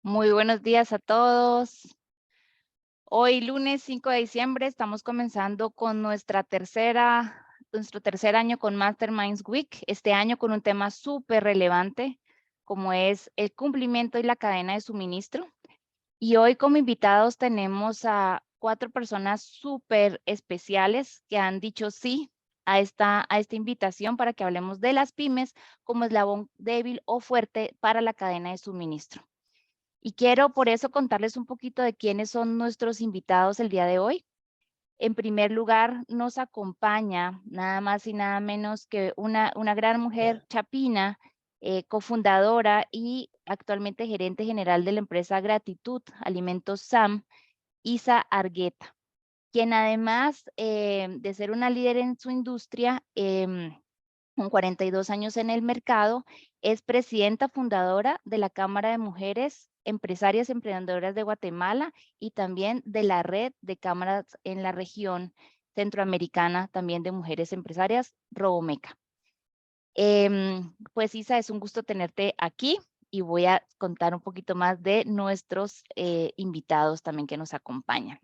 Muy buenos días a todos. Hoy, lunes 5 de diciembre, estamos comenzando con nuestro tercer año con Masterminds Week, este año con un tema súper relevante, como es el cumplimiento y la cadena de suministro. Y hoy como invitados tenemos a 4 personas súper especiales que han dicho sí a esta invitación para que hablemos de las pymes como eslabón débil o fuerte para la cadena de suministro. Y quiero por eso contarles un poquito de quiénes son nuestros invitados el día de hoy. En primer lugar, nos acompaña nada más y nada menos que una gran mujer chapina, cofundadora y actualmente gerente general de la empresa Gratitud Alimentos SAM, Isa Argueta, quien además de ser una líder en su industria, con 42 años en el mercado, es presidenta fundadora de la Cámara de Mujeres Empresarias Emprendedoras de Guatemala y también de la red de cámaras en la región centroamericana también de mujeres empresarias, Robomeca. Pues Isa, es un gusto tenerte aquí y voy a contar un poquito más de nuestros invitados también que nos acompañan.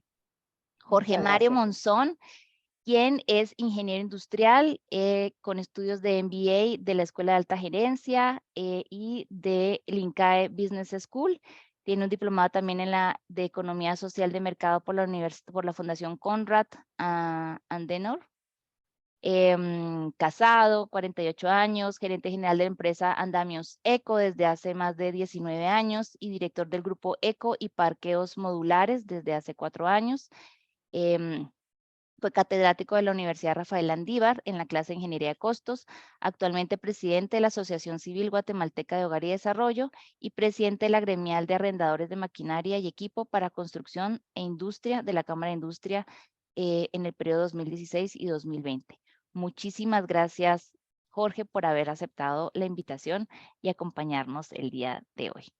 Jorge Muchas Mario gracias. Monzón, quien es ingeniero industrial con estudios de MBA de la Escuela de Alta Gerencia y de INCAE Business School. Tiene un diplomado también en la de Economía Social de Mercado por la Fundación Conrad Adenauer. Casado, 48 años, gerente general de la empresa Andamios Eco desde hace más de 19 años y director del grupo Eco y Parqueos Modulares desde hace 4 años. Em, Fue catedrático de la Universidad Rafael Landívar en la clase de Ingeniería de Costos, actualmente presidente de la Asociación Civil Guatemalteca de Hogar y Desarrollo y presidente de la Gremial de Arrendadores de Maquinaria y Equipo para Construcción e Industria de la Cámara de Industria en el periodo 2016 y 2020. Muchísimas gracias, Jorge, por haber aceptado la invitación y acompañarnos el día de hoy.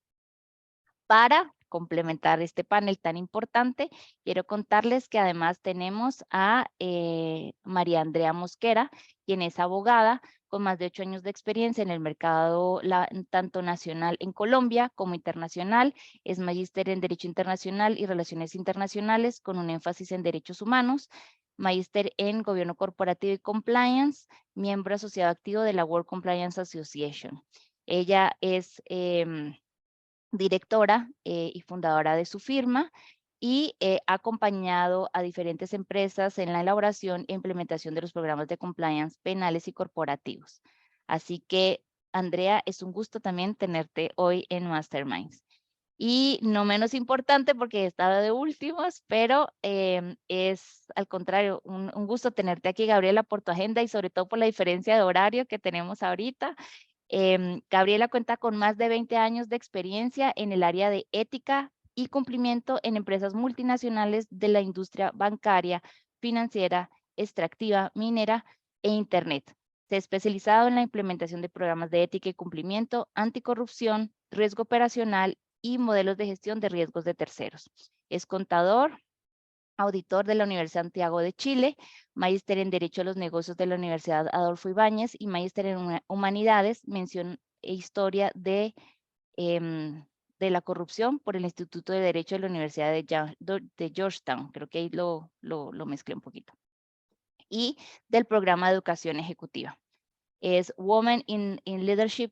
Para complementar este panel tan importante, quiero contarles que además tenemos a María Andrea Mosquera, quien es abogada con más de 8 años de experiencia en el mercado tanto nacional en Colombia como internacional. Es magíster en Derecho Internacional y Relaciones Internacionales con un énfasis en Derechos Humanos, magíster en Gobierno Corporativo y Compliance, miembro asociado activo de la World Compliance Association. Ella es directora y fundadora de su firma y ha acompañado a diferentes empresas en la elaboración e implementación de los programas de compliance penales y corporativos. Así que, Andrea, es un gusto también tenerte hoy en Masterminds. Y no menos importante porque estaba de últimos, pero es al contrario, un gusto tenerte aquí, Gabriela, por tu agenda y sobre todo por la diferencia de horario que tenemos ahorita. Gabriela cuenta con más de 20 años de experiencia en el área de ética y cumplimiento en empresas multinacionales de la industria bancaria, financiera, extractiva, minera e Internet. Se ha especializado en la implementación de programas de ética y cumplimiento, anticorrupción, riesgo operacional y modelos de gestión de riesgos de terceros. Es contador, auditor de la Universidad Santiago de Chile, magíster en Derecho a los Negocios de la Universidad Adolfo Ibáñez y magíster en Humanidades, mención e Historia de la Corrupción por el Instituto de Derecho de la Universidad de Georgetown. Creo que ahí lo mezclé un poquito. Y del programa de educación ejecutiva. Es Women in Leadership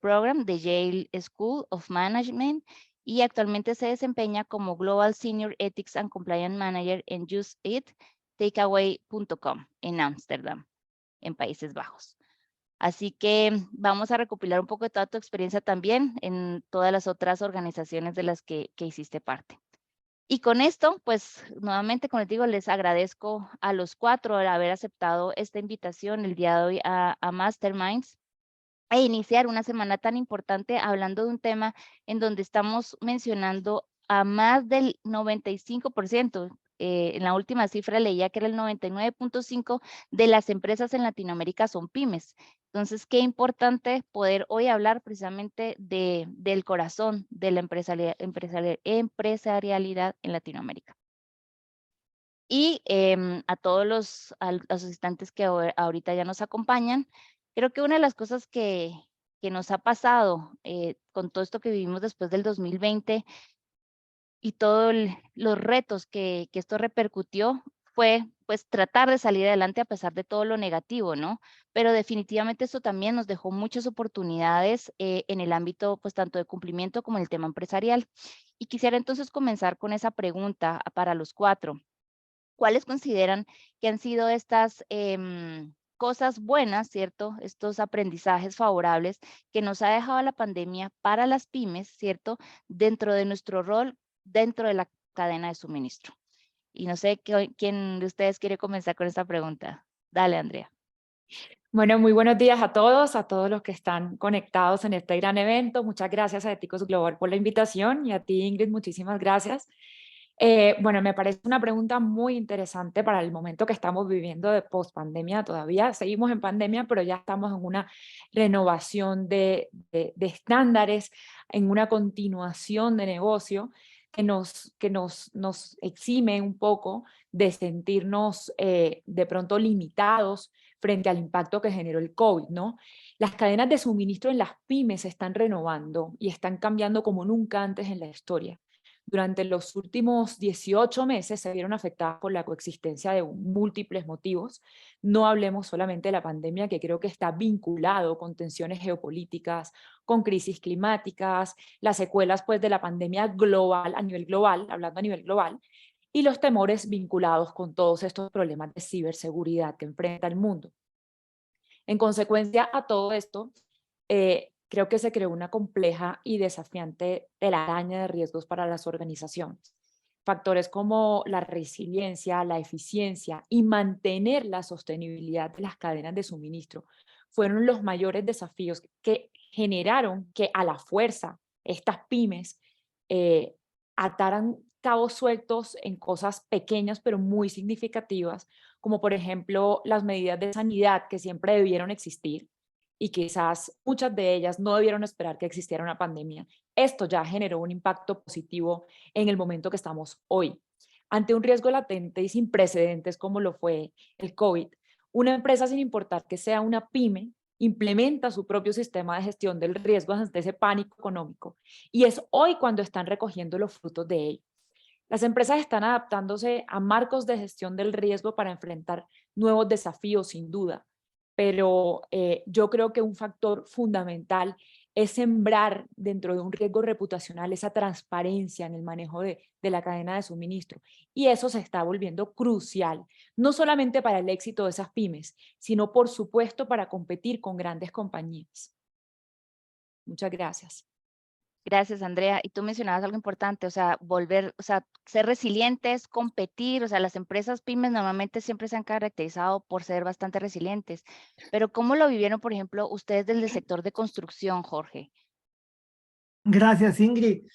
Program de Yale School of Management y actualmente se desempeña como Global Senior Ethics and Compliance Manager en JustEatTakeaway.com en Ámsterdam, en Países Bajos. Así que vamos a recopilar un poco de toda tu experiencia también en todas las otras organizaciones de las que hiciste parte. Y con esto, pues nuevamente, como les digo, les agradezco a los 4 por haber aceptado esta invitación el día de hoy a Masterminds e iniciar una semana tan importante hablando de un tema en donde estamos mencionando a más del 95%. En la última cifra leía que era el 99.5% de las empresas en Latinoamérica son pymes. Entonces, qué importante poder hoy hablar precisamente del corazón de la empresarialidad en Latinoamérica. Y a todos los asistentes que ahorita ya nos acompañan, creo que una de las cosas que que nos ha pasado con todo esto que vivimos después del 2020 y todos los retos que esto repercutió, fue pues tratar de salir adelante a pesar de todo lo negativo, ¿no? Pero definitivamente esto también nos dejó muchas oportunidades en el ámbito pues tanto de cumplimiento como en el tema empresarial. Y quisiera entonces comenzar con esa pregunta para los cuatro. ¿Cuáles consideran que han sido estas cosas buenas, cierto? Estos aprendizajes favorables que nos ha dejado la pandemia para las pymes, cierto? Dentro de nuestro rol, dentro de la cadena de suministro. Y no sé quién de ustedes quiere comenzar con esta pregunta. Dale, Andrea. Bueno, muy buenos días a todos los que están conectados en este gran evento. Muchas gracias a Éticos Global por la invitación y a ti, Ingrid, muchísimas gracias. Bueno, me parece una pregunta muy interesante para el momento que estamos viviendo de post-pandemia. Todavía seguimos en pandemia, pero ya estamos en una renovación de estándares, en una continuación de negocio que nos exime un poco de sentirnos de pronto limitados frente al impacto que generó el COVID, ¿no? Las cadenas de suministro en las pymes se están renovando y están cambiando como nunca antes en la historia. Durante los últimos 18 meses se vieron afectadas por la coexistencia de múltiples motivos. No hablemos solamente de la pandemia, que creo que está vinculado con tensiones geopolíticas, con crisis climáticas, las secuelas pues, de la pandemia global, a nivel global, hablando a nivel global, y los temores vinculados con todos estos problemas de ciberseguridad que enfrenta el mundo. En consecuencia a todo esto, creo que se creó una compleja y desafiante telaraña de riesgos para las organizaciones. Factores como la resiliencia, la eficiencia y mantener la sostenibilidad de las cadenas de suministro fueron los mayores desafíos que generaron que a la fuerza estas pymes ataran cabos sueltos en cosas pequeñas pero muy significativas, como por ejemplo las medidas de sanidad que siempre debieron existir y quizás muchas de ellas no debieron esperar que existiera una pandemia. Esto ya generó un impacto positivo en el momento que estamos hoy. Ante un riesgo latente y sin precedentes como lo fue el COVID, una empresa, sin importar que sea una pyme, implementa su propio sistema de gestión del riesgo ante ese pánico económico, y es hoy cuando están recogiendo los frutos de ello. Las empresas están adaptándose a marcos de gestión del riesgo para enfrentar nuevos desafíos, sin duda, pero yo creo que un factor fundamental es sembrar dentro de un riesgo reputacional esa transparencia en el manejo de la cadena de suministro. Y eso se está volviendo crucial, no solamente para el éxito de esas pymes, sino por supuesto para competir con grandes compañías. Muchas gracias. Gracias, Andrea. Y tú mencionabas algo importante, o sea, ser resilientes, competir, o sea, las empresas pymes normalmente siempre se han caracterizado por ser bastante resilientes, pero ¿cómo lo vivieron, por ejemplo, ustedes del sector de construcción, Jorge? Gracias, Ingrid.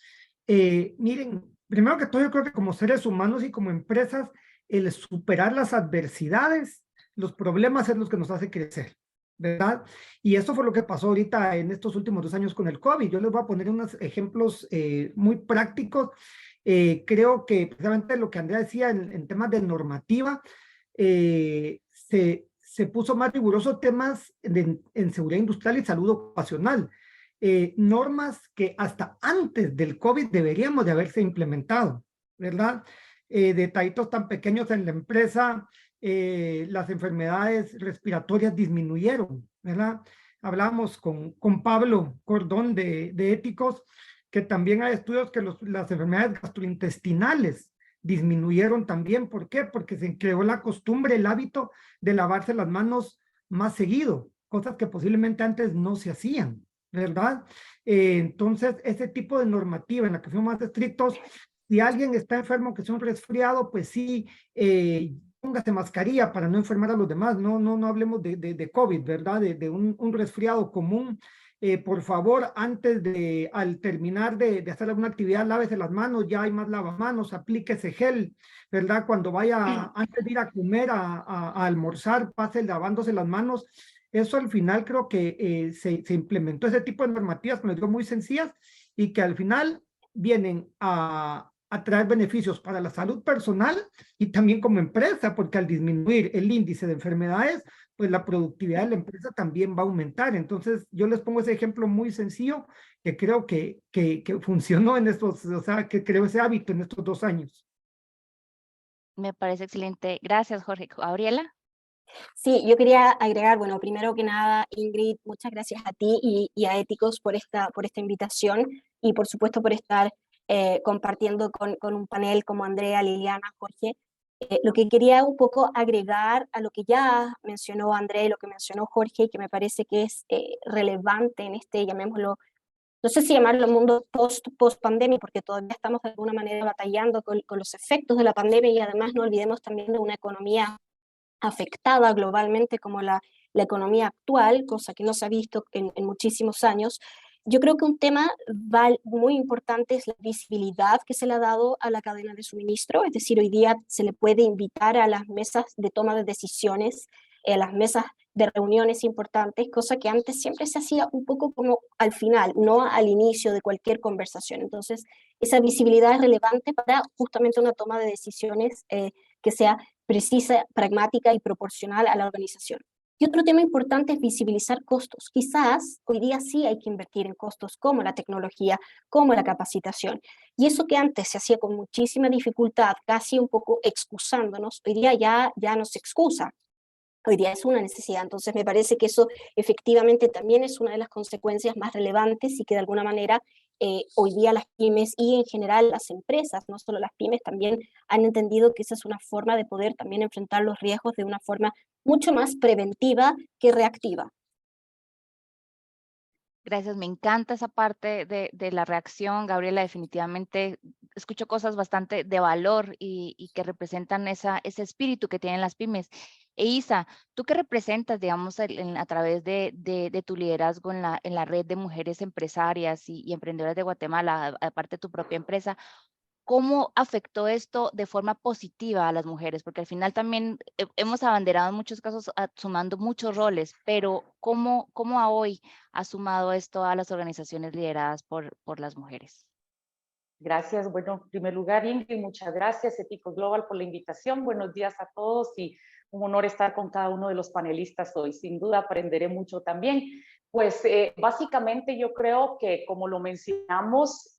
Miren, primero que todo, yo creo que como seres humanos y como empresas, el superar las adversidades, los problemas es lo que nos hace crecer, ¿verdad? Y eso fue lo que pasó ahorita en estos últimos 2 años con el COVID. Yo les voy a poner unos ejemplos muy prácticos. Creo que precisamente lo que Andrea decía en temas de normativa, se puso más riguroso temas en seguridad industrial y salud ocupacional. Normas que hasta antes del COVID deberíamos de haberse implementado, ¿verdad? Detallitos tan pequeños en la empresa, las enfermedades respiratorias disminuyeron, ¿verdad? Hablamos con Pablo Cordón de Éticos, que también hay estudios que las enfermedades gastrointestinales disminuyeron también. ¿Por qué? Porque se creó la costumbre, el hábito de lavarse las manos más seguido, cosas que posiblemente antes no se hacían, ¿verdad? Entonces, ese tipo de normativa en la que fuimos más estrictos, si alguien está enfermo, que es un resfriado, pues sí, póngase mascarilla para no enfermar a los demás. No hablemos de COVID, ¿verdad? De un resfriado común. Por favor, al terminar de hacer alguna actividad, lávese las manos, ya hay más lavamanos, aplíquese gel, ¿verdad? Cuando vaya, antes de ir a comer, a almorzar, pase lavándose las manos. Eso al final creo que se implementó ese tipo de normativas, como les digo, muy sencillas, y que al final vienen a traer beneficios para la salud personal y también como empresa, porque al disminuir el índice de enfermedades, pues la productividad de la empresa también va a aumentar. Entonces, yo les pongo ese ejemplo muy sencillo que creo que funcionó en estos, o sea, que creo ese hábito en estos 2 años. Me parece excelente. Gracias, Jorge. Gabriela. Sí, yo quería agregar, bueno, primero que nada, Ingrid, muchas gracias a ti y a Éticos por esta invitación y por supuesto por estar compartiendo con un panel como Andrea, Liliana, Jorge. Lo que quería un poco agregar a lo que ya mencionó Andrea y lo que mencionó Jorge, y que me parece que es relevante en este, llamémoslo, no sé si llamarlo mundo post pandemia, porque todavía estamos de alguna manera batallando con los efectos de la pandemia y además no olvidemos también de una economía afectada globalmente como la economía actual, cosa que no se ha visto en muchísimos años. Yo creo que un tema muy importante es la visibilidad que se le ha dado a la cadena de suministro, es decir, hoy día se le puede invitar a las mesas de toma de decisiones, a las mesas de reuniones importantes, cosa que antes siempre se hacía un poco como al final, no al inicio de cualquier conversación. Entonces, esa visibilidad es relevante para justamente una toma de decisiones que sea precisa, pragmática y proporcional a la organización. Y otro tema importante es visibilizar costos. Quizás hoy día sí hay que invertir en costos como la tecnología, como la capacitación. Y eso que antes se hacía con muchísima dificultad, casi un poco excusándonos, hoy día ya no se excusa. Hoy día es una necesidad. Entonces me parece que eso efectivamente también es una de las consecuencias más relevantes y que de alguna manera hoy día las pymes y en general las empresas, no solo las pymes, también han entendido que esa es una forma de poder también enfrentar los riesgos de una forma mucho más preventiva que reactiva. Gracias, me encanta esa parte de la reacción, Gabriela, definitivamente escucho cosas bastante de valor y que representan ese espíritu que tienen las pymes. E Isa, ¿tú qué representas, digamos, a través de tu liderazgo en la red de mujeres empresarias y emprendedoras de Guatemala, aparte de tu propia empresa? ¿Cómo afectó esto de forma positiva a las mujeres? Porque al final también hemos abanderado en muchos casos sumando muchos roles, pero ¿cómo a hoy ha sumado esto a las organizaciones lideradas por las mujeres? Gracias. Bueno, en primer lugar, Ingrid, muchas gracias, Éticos Global, por la invitación. Buenos días a todos y un honor estar con cada uno de los panelistas hoy. Sin duda aprenderé mucho también. Pues básicamente yo creo que, como lo mencionamos,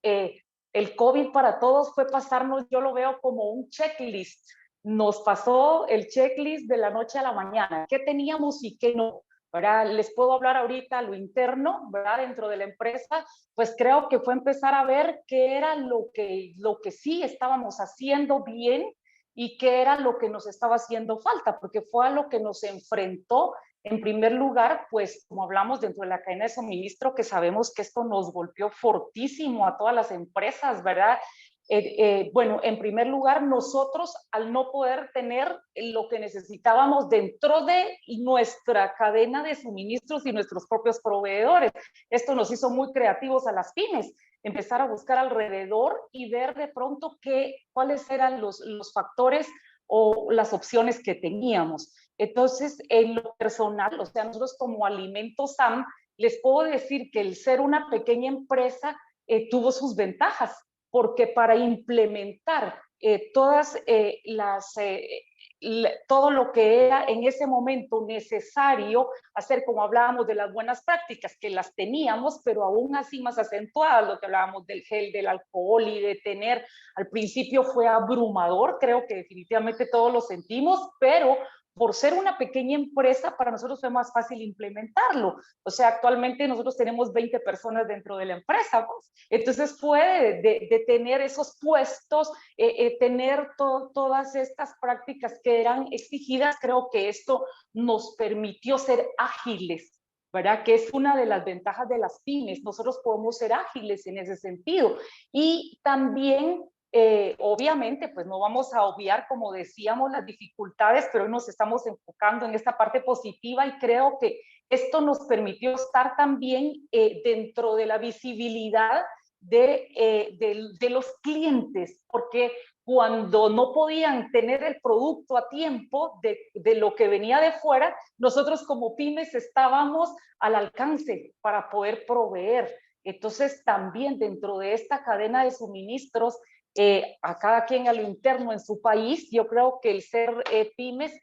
el COVID para todos fue pasarnos, yo lo veo como un checklist. Nos pasó el checklist de la noche a la mañana. ¿Qué teníamos y qué no? ¿Verdad? Les puedo hablar ahorita lo interno, ¿verdad? Dentro de la empresa, pues creo que fue empezar a ver qué era lo que sí estábamos haciendo bien y qué era lo que nos estaba haciendo falta, porque fue a lo que nos enfrentó en primer lugar, pues como hablamos dentro de la cadena de suministro, que sabemos que esto nos golpeó fortísimo a todas las empresas, ¿verdad? Bueno, en primer lugar, nosotros al no poder tener lo que necesitábamos dentro de nuestra cadena de suministros y nuestros propios proveedores, esto nos hizo muy creativos a las pymes, empezar a buscar alrededor y ver de pronto cuáles eran los factores o las opciones que teníamos. Entonces, en lo personal, o sea, nosotros como Alimentos SAM, les puedo decir que el ser una pequeña empresa tuvo sus ventajas, porque para implementar todo lo que era en ese momento necesario hacer, como hablábamos de las buenas prácticas, que las teníamos, pero aún así más acentuadas, lo que hablábamos del gel, del alcohol y de tener, al principio fue abrumador, creo que definitivamente todos lo sentimos, pero por ser una pequeña empresa, para nosotros fue más fácil implementarlo. O sea, actualmente nosotros tenemos 20 personas dentro de la empresa, pues. Entonces fue de tener esos puestos, tener todas estas prácticas que eran exigidas, creo que esto nos permitió ser ágiles, ¿verdad? Que es una de las ventajas de las pymes. Nosotros podemos ser ágiles en ese sentido. Y también obviamente, pues no vamos a obviar, como decíamos, las dificultades, pero hoy nos estamos enfocando en esta parte positiva y creo que esto nos permitió estar también dentro de la visibilidad de los clientes, porque cuando no podían tener el producto a tiempo de lo que venía de fuera, nosotros como pymes estábamos al alcance para poder proveer. Entonces, también dentro de esta cadena de suministros, a cada quien a lo interno en su país, yo creo que el ser pymes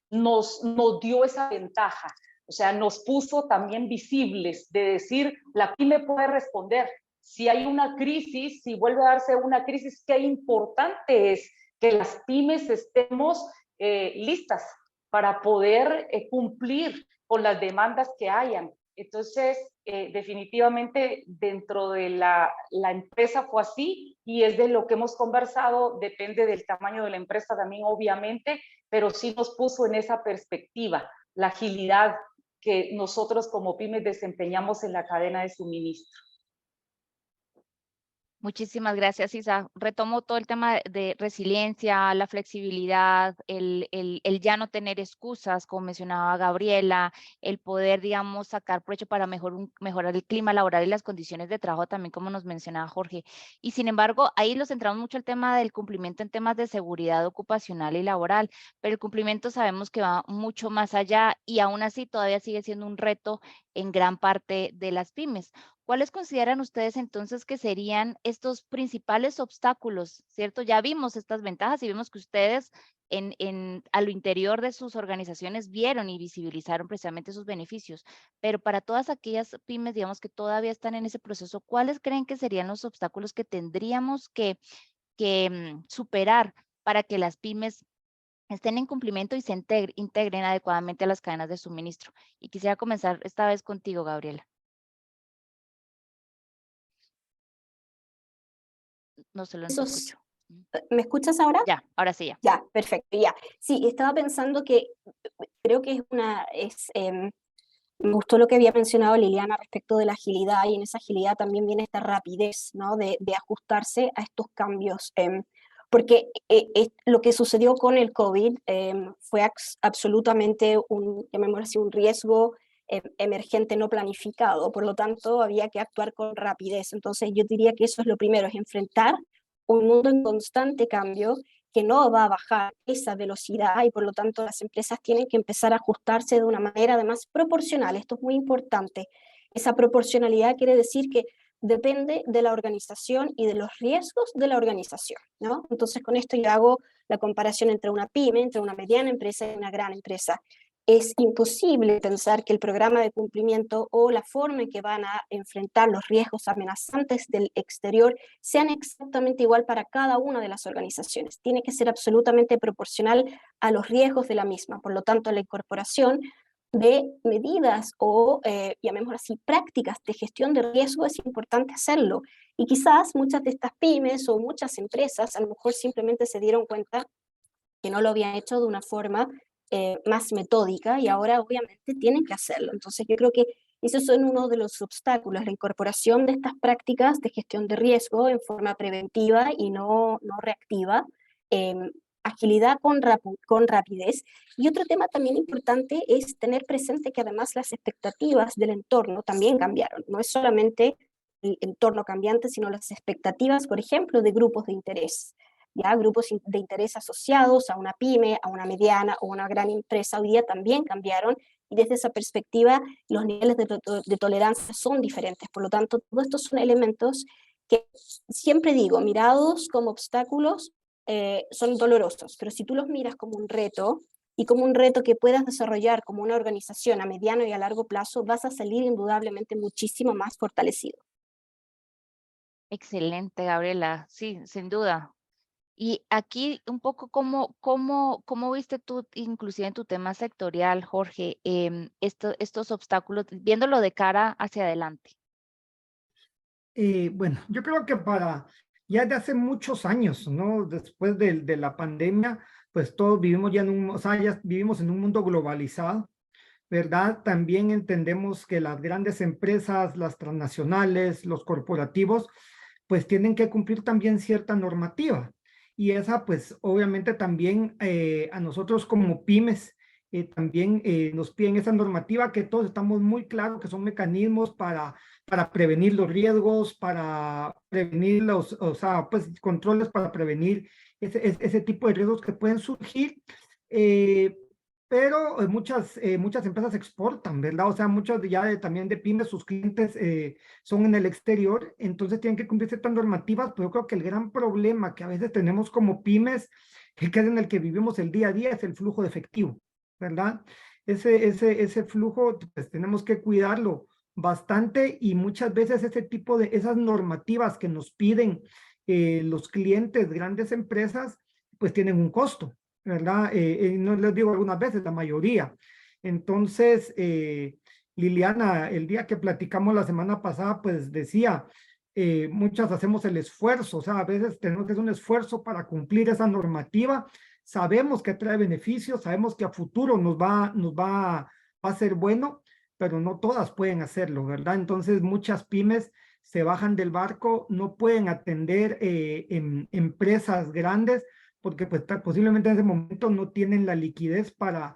nos dio esa ventaja. O sea, nos puso también visibles de decir, la pyme puede responder. Si hay una crisis, si vuelve a darse una crisis, qué importante es que las pymes estemos listas para poder cumplir con las demandas que hayan. Entonces, definitivamente dentro de la empresa fue así y es de lo que hemos conversado, depende del tamaño de la empresa también obviamente, pero sí nos puso en esa perspectiva la agilidad que nosotros como pymes desempeñamos en la cadena de suministro. Muchísimas gracias, Isa. Retomo todo el tema de resiliencia, la flexibilidad, el ya no tener excusas, como mencionaba Gabriela, el poder, digamos, sacar provecho para mejorar el clima laboral y las condiciones de trabajo también, como nos mencionaba Jorge. Y sin embargo, ahí nos centramos mucho el tema del cumplimiento en temas de seguridad ocupacional y laboral, pero el cumplimiento sabemos que va mucho más allá y aún así todavía sigue siendo un reto en gran parte de las pymes. ¿Cuáles consideran ustedes entonces que serían estos principales obstáculos, cierto? Ya vimos estas ventajas y vimos que ustedes a lo interior de sus organizaciones vieron y visibilizaron precisamente sus beneficios, pero para todas aquellas pymes, digamos, que todavía están en ese proceso, ¿cuáles creen que serían los obstáculos que tendríamos que superar para que las pymes estén en cumplimiento y se integren adecuadamente a las cadenas de suministro? Y quisiera comenzar esta vez contigo, Gabriela. No se lo escucho. ¿Me escuchas ahora? Ya, ahora sí, ya. Ya, perfecto, ya. Sí, estaba pensando que creo que me gustó lo que había mencionado Liliana respecto de la agilidad, y en esa agilidad también viene esta rapidez, ¿no? De ajustarse a estos cambios. Porque lo que sucedió con el COVID fue absolutamente llamémoslo así, un riesgo emergente no planificado, por lo tanto había que actuar con rapidez. Entonces yo diría que eso es lo primero, es enfrentar un mundo en constante cambio que no va a bajar esa velocidad y por lo tanto las empresas tienen que empezar a ajustarse de una manera además proporcional. Esto es muy importante. Esa proporcionalidad quiere decir que depende de la organización y de los riesgos de la organización, ¿no? Entonces con esto yo hago la comparación entre una pyme, entre una mediana empresa y una gran empresa. Es imposible pensar que el programa de cumplimiento o la forma en que van a enfrentar los riesgos amenazantes del exterior sean exactamente igual para cada una de las organizaciones. Tiene que ser absolutamente proporcional a los riesgos de la misma. Por lo tanto, la incorporación de medidas o, llamémoslo así, prácticas de gestión de riesgo es importante hacerlo. Y quizás muchas de estas pymes o muchas empresas a lo mejor simplemente se dieron cuenta que no lo habían hecho de una forma más metódica y ahora obviamente tienen que hacerlo. Entonces yo creo que esos son uno de los obstáculos, la incorporación de estas prácticas de gestión de riesgo en forma preventiva y no reactiva, agilidad con rapidez. Y otro tema también importante es tener presente que además las expectativas del entorno también cambiaron. No es solamente el entorno cambiante, sino las expectativas, por ejemplo, de grupos de interés. Ya grupos de interés asociados a una pyme, a una mediana o una gran empresa hoy día también cambiaron y desde esa perspectiva los niveles de tolerancia son diferentes. Por lo tanto, todos estos son elementos que siempre digo, mirados como obstáculos, son dolorosos, pero si tú los miras como un reto y como un reto que puedas desarrollar como una organización a mediano y a largo plazo, vas a salir indudablemente muchísimo más fortalecido. Excelente, Gabriela. Sí, sin duda. Y aquí un poco cómo viste tú, inclusive en tu tema sectorial, Jorge, estos obstáculos, viéndolo de cara hacia adelante. Bueno, yo creo que ya de hace muchos años, ¿no? Después de la pandemia, pues todos vivimos o sea, ya vivimos en un mundo globalizado, ¿verdad? También entendemos que las grandes empresas, las transnacionales, los corporativos, pues tienen que cumplir también cierta normativa. Y esa, pues obviamente también a nosotros como pymes, también nos piden esa normativa que todos estamos muy claros que son mecanismos para prevenir los riesgos, para prevenir o sea, pues controles para prevenir ese tipo de riesgos que pueden surgir. Pero muchas empresas exportan, ¿verdad? O sea, muchas también de pymes, sus clientes son en el exterior, entonces tienen que cumplir ciertas normativas, pero yo creo que el gran problema que a veces tenemos como pymes, que es en el que vivimos el día a día, es el flujo de efectivo. ¿verdad? Ese flujo, pues tenemos que cuidarlo bastante y muchas veces ese tipo de, esas normativas que nos piden los clientes, grandes empresas, pues tienen un costo, ¿verdad? No les digo algunas veces, la mayoría. Entonces, Liliana, el día que platicamos la semana pasada, pues decía, muchas hacemos el esfuerzo, o sea, a veces tenemos que hacer un esfuerzo para cumplir esa normativa. Sabemos que trae beneficios, sabemos que a futuro va a ser bueno, pero no todas pueden hacerlo, ¿verdad? Entonces muchas pymes se bajan del barco, no pueden atender empresas grandes porque pues posiblemente en ese momento no tienen la liquidez para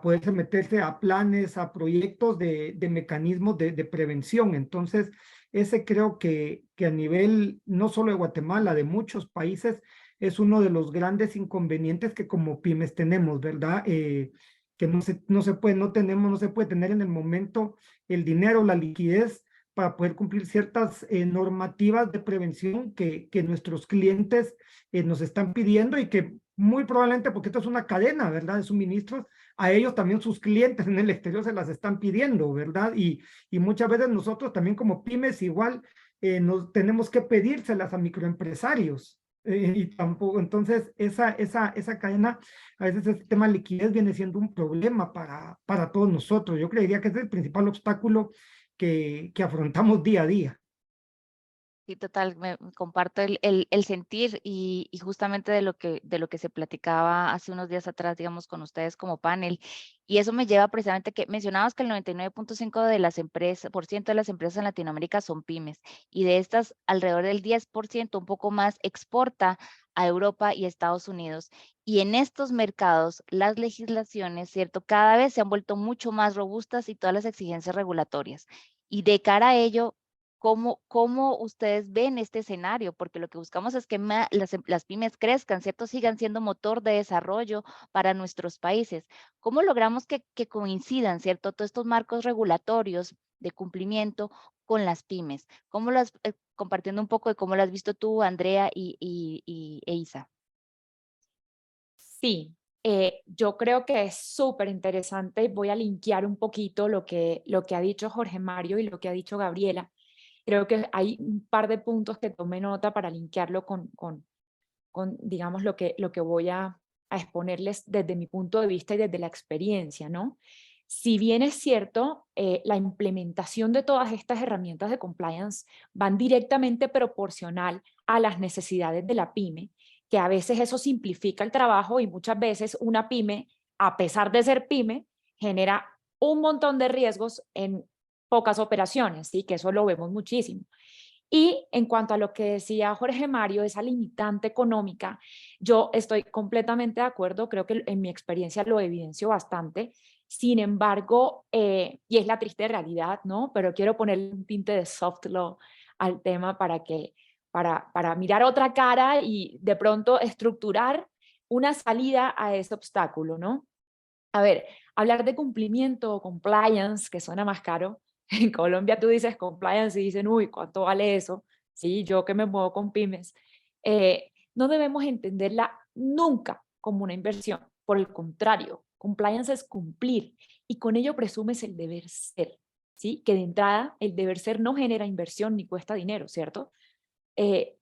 poderse meterse a planes, a proyectos de mecanismos de prevención. Entonces, ese creo que a nivel no solo de Guatemala, de muchos países, es uno de los grandes inconvenientes que como pymes tenemos, ¿verdad? Que no se puede, no se puede tener en el momento el dinero, la liquidez para poder cumplir ciertas normativas de prevención que nuestros clientes nos están pidiendo y que muy probablemente, porque esto es una cadena, ¿verdad? De suministros, a ellos también sus clientes en el exterior se las están pidiendo, ¿verdad? Y muchas veces nosotros también como pymes igual nos tenemos que pedírselas a microempresarios. Y tampoco, entonces esa cadena, a veces el tema de liquidez viene siendo un problema para todos nosotros. Yo creería que es el principal obstáculo que afrontamos día a día. Sí, total, comparto el sentir y justamente de lo que se platicaba hace unos días atrás, digamos, con ustedes como panel. Y eso me lleva precisamente que mencionabas que el 99.5% de las empresas, de las empresas en Latinoamérica son pymes y de estas alrededor del 10%, un poco más, exporta a Europa y Estados Unidos. Y en estos mercados, las legislaciones, ¿cierto? Cada vez se han vuelto mucho más robustas y todas las exigencias regulatorias. Y de cara a ello, ¿cómo ustedes ven este escenario? Porque lo que buscamos es que las pymes crezcan, ¿cierto? Sigan siendo motor de desarrollo para nuestros países. ¿Cómo logramos que coincidan, ¿cierto? Todos estos marcos regulatorios de cumplimiento con las pymes. Compartiendo un poco de cómo lo has visto tú, Andrea e Isa. Sí, yo creo que es súper interesante. Voy a linkear un poquito lo que ha dicho Jorge Mario y lo que ha dicho Gabriela. Creo que hay un par de puntos que tomé nota para linkearlo con digamos, lo que voy a exponerles desde mi punto de vista y desde la experiencia, ¿no? Si bien es cierto, la implementación de todas estas herramientas de compliance van directamente proporcional a las necesidades de la pyme, que a veces eso simplifica el trabajo y muchas veces una pyme, a pesar de ser pyme, genera un montón de riesgos en pocas operaciones, ¿sí? Que eso lo vemos muchísimo. Y en cuanto a lo que decía Jorge Mario, esa limitante económica, yo estoy completamente de acuerdo, creo que en mi experiencia lo evidencio bastante. Sin embargo, y es la triste realidad, ¿no? Pero quiero ponerle un tinte de soft law al tema para mirar otra cara y de pronto estructurar una salida a ese obstáculo, ¿no? A ver, hablar de cumplimiento o compliance, que suena más caro. En Colombia tú dices compliance y dicen, uy, ¿cuánto vale eso? Sí, yo que me muevo con pymes. No debemos entenderla nunca como una inversión. Por el contrario, compliance es cumplir y con ello presumes el deber ser. ¿Sí? Que de entrada el deber ser no genera inversión ni cuesta dinero, ¿cierto? Eh,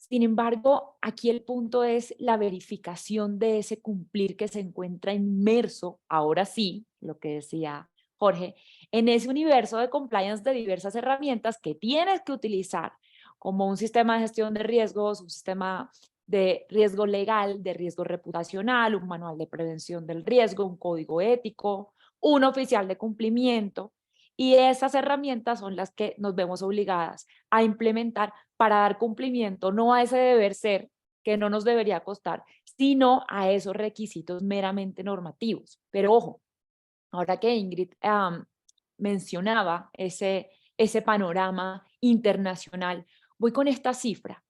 Sin embargo, aquí el punto es la verificación de ese cumplir que se encuentra inmerso, ahora sí, lo que decía Jorge, en ese universo de compliance de diversas herramientas que tienes que utilizar como un sistema de gestión de riesgos, un sistema de riesgo legal, de riesgo reputacional, un manual de prevención del riesgo, un código ético, un oficial de cumplimiento. Y esas herramientas son las que nos vemos obligadas a implementar para dar cumplimiento no a ese deber ser que no nos debería costar, sino a esos requisitos meramente normativos. Pero ojo, ahora que Ingrid mencionaba ese panorama internacional, voy con esta cifra.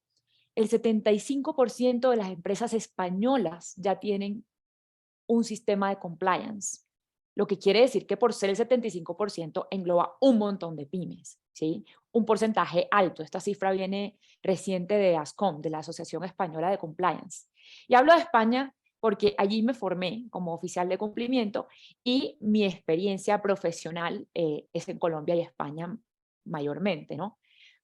El 75% de las empresas españolas ya tienen un sistema de compliance, lo que quiere decir que por ser el 75% engloba un montón de pymes, ¿sí? Un porcentaje alto. Esta cifra viene reciente de ASCOM, de la Asociación Española de Compliance. Y hablo de España porque allí me formé como oficial de cumplimiento y mi experiencia profesional es en Colombia y España mayormente, ¿no?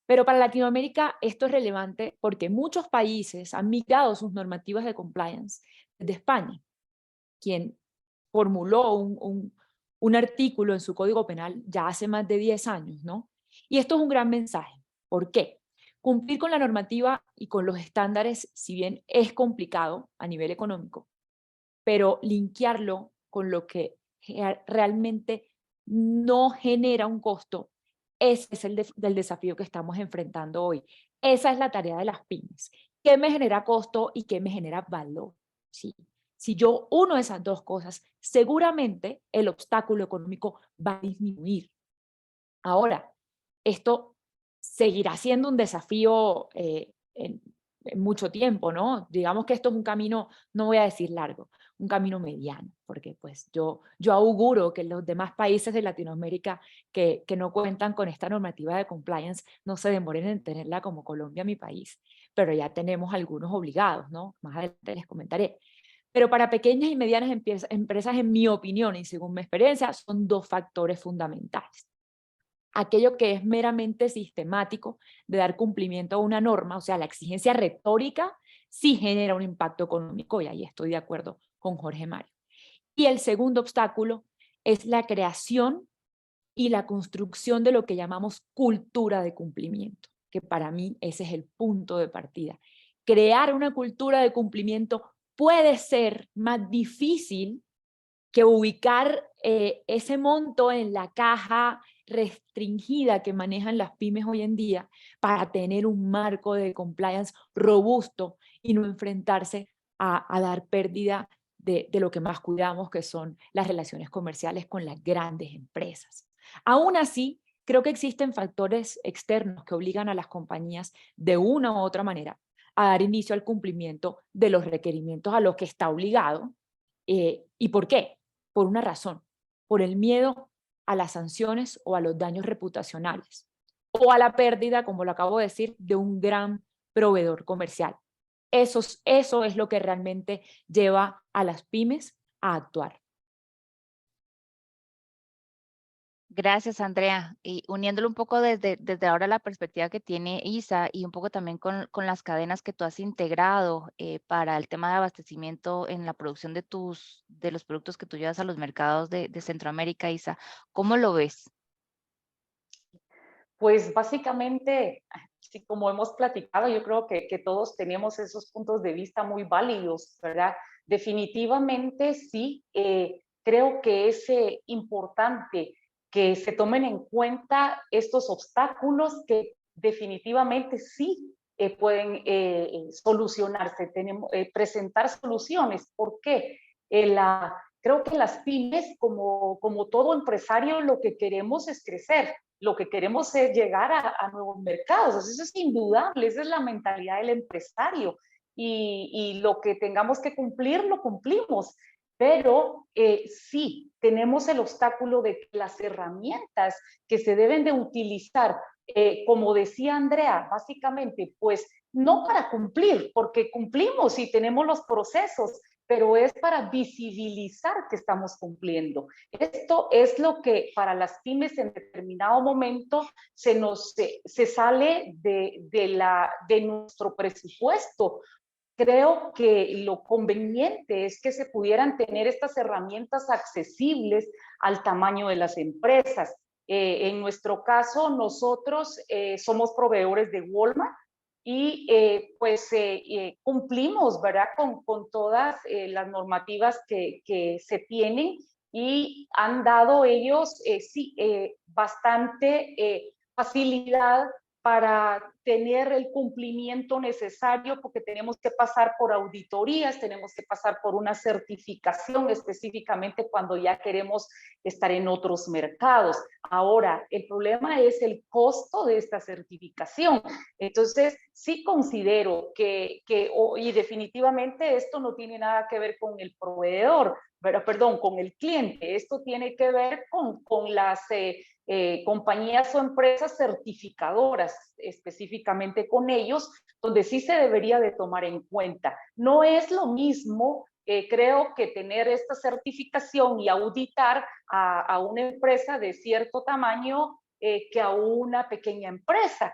Pero para Latinoamérica esto es relevante porque muchos países han migrado sus normativas de compliance desde España, quien formuló un artículo en su Código Penal ya hace más de 10 años, ¿no? Y esto es un gran mensaje. ¿Por qué? Cumplir con la normativa y con los estándares, si bien es complicado a nivel económico, pero linkearlo con lo que realmente no genera un costo, ese es del desafío que estamos enfrentando hoy. Esa es la tarea de las pymes. ¿Qué me genera costo y qué me genera valor? ¿Sí? Si yo uno esas dos cosas, seguramente el obstáculo económico va a disminuir. Ahora, esto seguirá siendo un desafío en mucho tiempo, ¿no? Digamos que esto es un camino, no voy a decir largo, un camino mediano, porque pues yo auguro que los demás países de Latinoamérica que no cuentan con esta normativa de compliance no se demoren en tenerla como Colombia, mi país, pero ya tenemos algunos obligados, ¿no? Más adelante les comentaré. Pero para pequeñas y medianas empresas, en mi opinión y según mi experiencia, son dos factores fundamentales. Aquello que es meramente sistemático de dar cumplimiento a una norma, o sea, la exigencia retórica, sí genera un impacto económico, y ahí estoy de acuerdo con Jorge Mario. Y el segundo obstáculo es la creación y la construcción de lo que llamamos cultura de cumplimiento, que para mí ese es el punto de partida. Crear una cultura de cumplimiento puede ser más difícil que ubicar ese monto en la caja restringida que manejan las pymes hoy en día para tener un marco de compliance robusto y no enfrentarse a dar pérdida de lo que más cuidamos, que son las relaciones comerciales con las grandes empresas. Aún así, creo que existen factores externos que obligan a las compañías de una u otra manera a dar inicio al cumplimiento de los requerimientos a los que está obligado. ¿Y por qué? Por una razón, por el miedo a las sanciones o a los daños reputacionales, o a la pérdida, como lo acabo de decir, de un gran proveedor comercial. Eso es lo que realmente lleva a las pymes a actuar. Gracias, Andrea. Y uniéndolo un poco desde ahora la perspectiva que tiene Isa y un poco también con las cadenas que tú has integrado para el tema de abastecimiento en la producción de los productos que tú llevas a los mercados de Centroamérica, Isa, ¿cómo lo ves? Pues básicamente, sí, como hemos platicado, yo creo que todos tenemos esos puntos de vista muy válidos, ¿verdad? Definitivamente sí, creo que es importante que se tomen en cuenta estos obstáculos que definitivamente sí pueden solucionarse, presentar soluciones. ¿Por qué? Creo que las pymes, como todo empresario, lo que queremos es crecer, lo que queremos es llegar a nuevos mercados. Eso es indudable, esa es la mentalidad del empresario. Y lo que tengamos que cumplir, lo cumplimos. Pero sí, tenemos el obstáculo de que las herramientas que se deben de utilizar, como decía Andrea, básicamente, pues no para cumplir, porque cumplimos y tenemos los procesos, pero es para visibilizar que estamos cumpliendo. Esto es lo que para las pymes en determinado momento se sale de nuestro presupuesto. Creo que lo conveniente es que se pudieran tener estas herramientas accesibles al tamaño de las empresas. En nuestro caso, nosotros somos proveedores de Walmart y cumplimos, ¿verdad?, con todas las normativas que se tienen y han dado ellos bastante facilidad para tener el cumplimiento necesario, porque tenemos que pasar por auditorías, tenemos que pasar por una certificación específicamente cuando ya queremos estar en otros mercados. Ahora, el problema es el costo de esta certificación. Entonces, sí considero y definitivamente esto no tiene nada que ver con el proveedor, perdón, con el cliente. Esto tiene que ver con las compañías o empresas certificadoras, específicamente con ellos, donde sí se debería de tomar en cuenta. No es lo mismo creo que tener esta certificación y auditar a una empresa de cierto tamaño que a una pequeña empresa.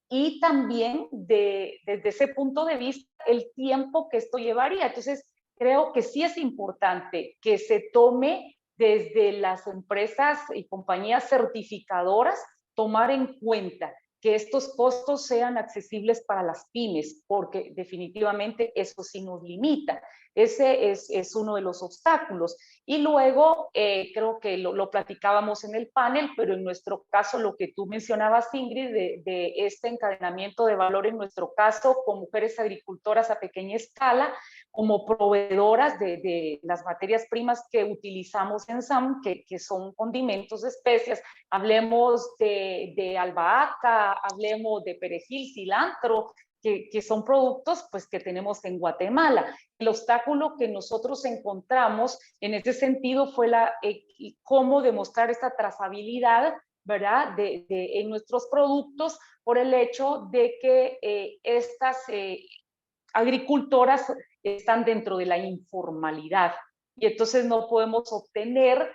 Y también desde ese punto de vista, el tiempo que esto llevaría. Entonces, creo que sí es importante que se tome desde las empresas y compañías certificadoras, tomar en cuenta que estos costos sean accesibles para las pymes, porque definitivamente eso sí nos limita. Ese es uno de los obstáculos. Y luego, creo que lo platicábamos en el panel, pero en nuestro caso, lo que tú mencionabas, Ingrid, de este encadenamiento de valor en nuestro caso, con mujeres agricultoras a pequeña escala, como proveedoras de las materias primas que utilizamos en SAM, que son condimentos, especias, hablemos de albahaca, hablemos de perejil, cilantro, que son productos pues, que tenemos en Guatemala. El obstáculo que nosotros encontramos en ese sentido fue cómo demostrar esta trazabilidad, ¿verdad?, en nuestros productos, por el hecho de que estas agricultoras están dentro de la informalidad y entonces no podemos obtener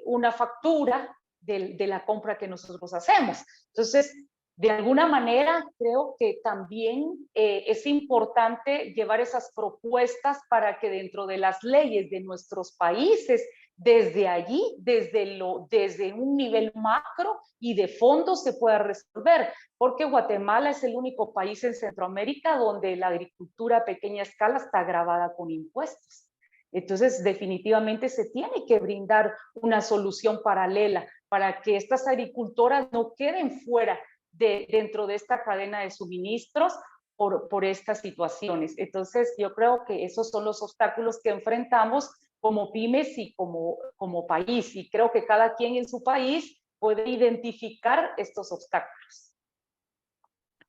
una factura de la compra que nosotros hacemos. Entonces, de alguna manera, creo que también es importante llevar esas propuestas para que dentro de las leyes de nuestros países, desde allí, desde un nivel macro y de fondo se pueda resolver, porque Guatemala es el único país en Centroamérica donde la agricultura a pequeña escala está gravada con impuestos. Entonces, definitivamente se tiene que brindar una solución paralela para que estas agricultoras no queden fuera dentro de esta cadena de suministros por estas situaciones. Entonces, yo creo que esos son los obstáculos que enfrentamos como pymes y como país. Y creo que cada quien en su país puede identificar estos obstáculos.